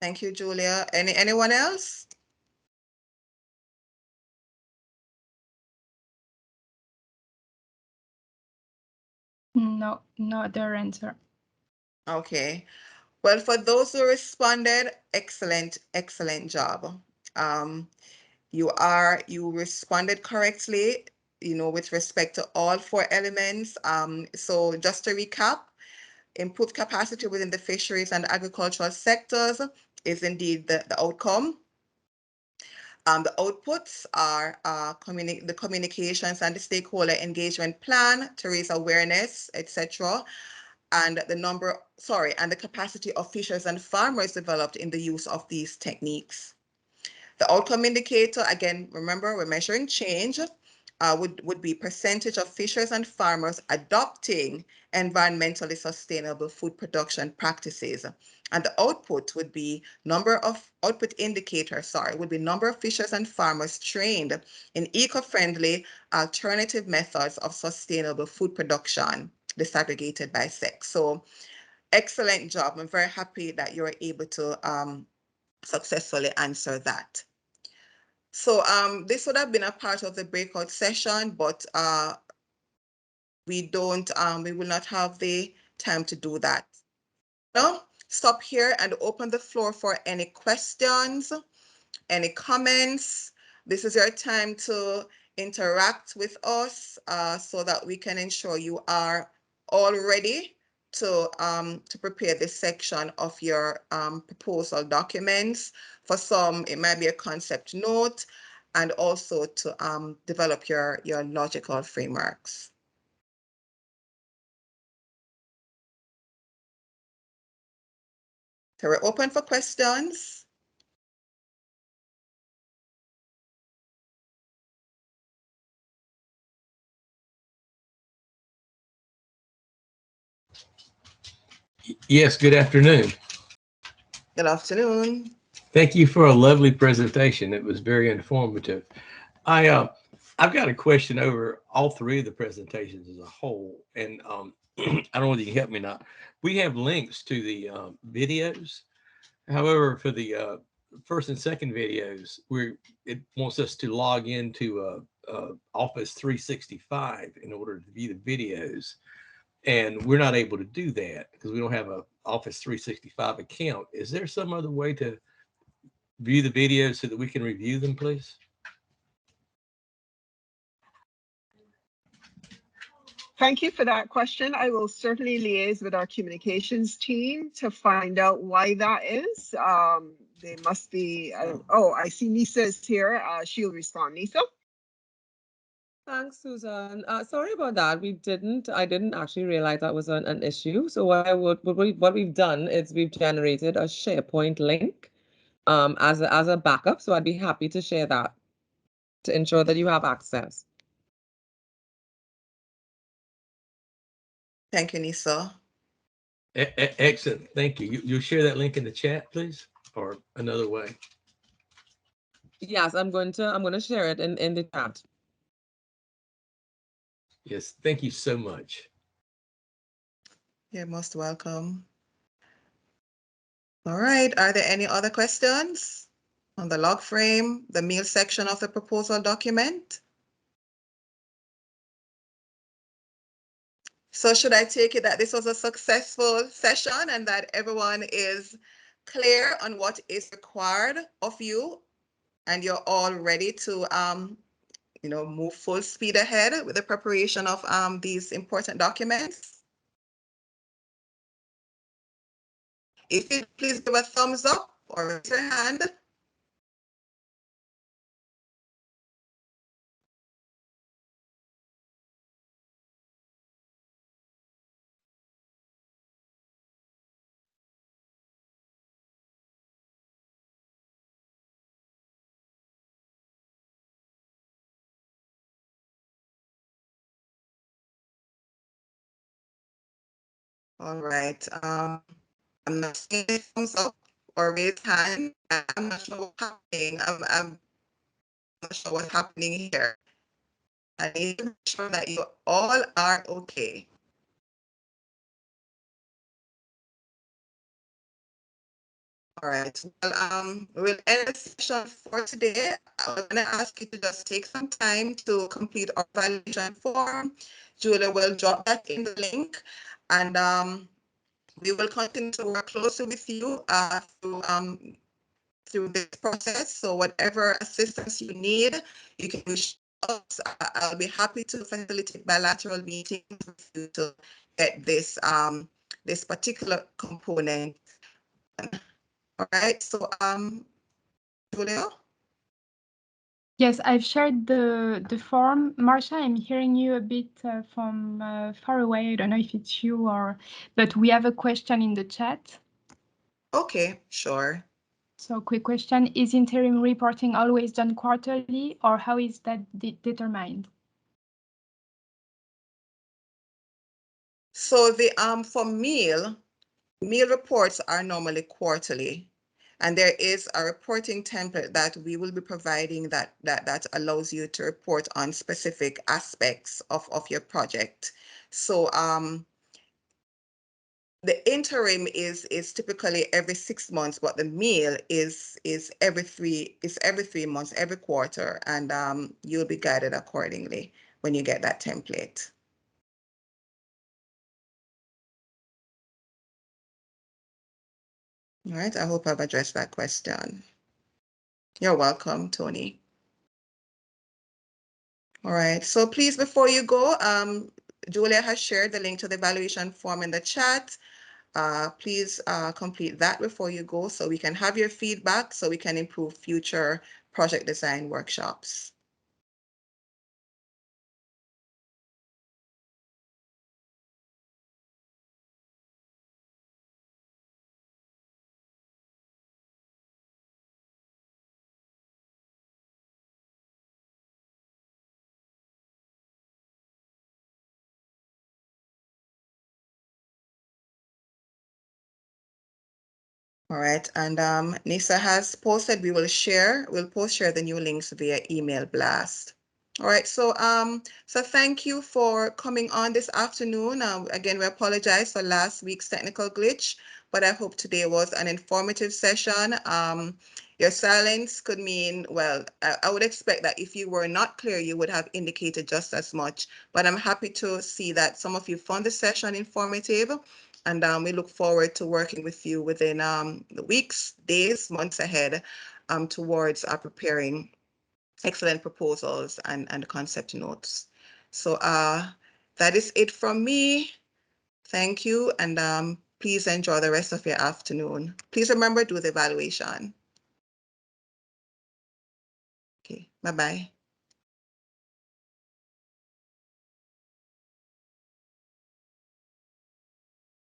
Thank you, Julia. Anyone else? No, no other answer. Okay. Well, for those who responded, excellent job. You responded correctly, with respect to all 4 elements. So just to recap, improved capacity within the fisheries and agricultural sectors is indeed the outcome. The outputs are the communications and the stakeholder engagement plan to raise awareness, etc. And the capacity of fishers and farmers developed in the use of these techniques. The outcome indicator, again, remember, we're measuring change, would be percentage of fishers and farmers adopting environmentally sustainable food production practices. And the output would be number of fishers and farmers trained in eco-friendly alternative methods of sustainable food production, disaggregated by sex. So excellent job. I'm very happy that you were able to successfully answer that. So this would have been a part of the breakout session, but we will not have the time to do that. No, stop here and open the floor for any questions, any comments. This is your time to interact with us so that we can ensure you are all ready to prepare this section of your proposal documents. For some, it might be a concept note, and also to develop your logical frameworks. So we're open for questions. Yes, good afternoon. Good afternoon. Thank you for a lovely presentation. It was very informative. I've got a question over all 3 of the presentations as a whole, and I don't know whether you can help me or not. We have links to the videos. However, for the first and second videos, it wants us to log into Office 365 in order to view the videos, and we're not able to do that because we don't have a Office 365 account. Is there some other way to view the videos so that we can review them, please? Thank you for that question. I will certainly liaise with our communications team to find out why that is. They must be, oh, I see Nisa is here. She'll respond. Nisa? Thanks, Susan. Sorry about that. I didn't actually realize that was an issue. So what we've done is we've generated a SharePoint link as a backup. So I'd be happy to share that to ensure that you have access. Thank you, Nisa. Excellent. Thank you. You'll share that link in the chat, please, or another way. Yes, I'm going to share it in the chat. Yes, thank you so much. You're most welcome. All right, are there any other questions on the log frame, the meal section of the proposal document? So should I take it that this was a successful session and that everyone is clear on what is required of you and you're all ready to move full speed ahead with the preparation of these important documents? If you please give a thumbs up or raise your hand. All right. I'm not seeing any thumbs up or raised hand. I'm not sure what's happening. I'm not sure what's happening here. I need to make sure that you all are okay. All right. Well, we'll end the session for today. I'm going to ask you to just take some time to complete our evaluation form. Julia will drop that in the link, and we will continue to work closely with you through this process. So whatever assistance you need, you can reach us. I'll be happy to facilitate bilateral meetings with you to get this this particular component. All right. So Julia. Yes, I've shared the form. Marcia, I'm hearing you a bit from far away. I don't know if it's you but we have a question in the chat. Okay, sure. So quick question, is interim reporting always done quarterly or how is that determined? So the for meal reports are normally quarterly. And there is a reporting template that we will be providing that allows you to report on specific aspects of your project. So the interim is typically every 6 months, but the meal is every 3 months, every quarter, and you'll be guided accordingly when you get that template. All right, I hope I've addressed that question. You're welcome, Tony. All right, so please, before you go, Julia has shared the link to the evaluation form in the chat. Please complete that before you go so we can have your feedback so we can improve future project design workshops. All right, and Nisa has posted, we'll post share the new links via email blast. All right, so so thank you for coming on this afternoon. Again, we apologize for last week's technical glitch, but I hope today was an informative session. Your silence could mean, well, I would expect that if you were not clear, you would have indicated just as much. But I'm happy to see that some of you found the session informative, and we look forward to working with you within the weeks, days, months ahead towards preparing excellent proposals and concept notes. So that is it from me. Thank you, and please enjoy the rest of your afternoon. Please remember, do the evaluation. Okay, bye-bye.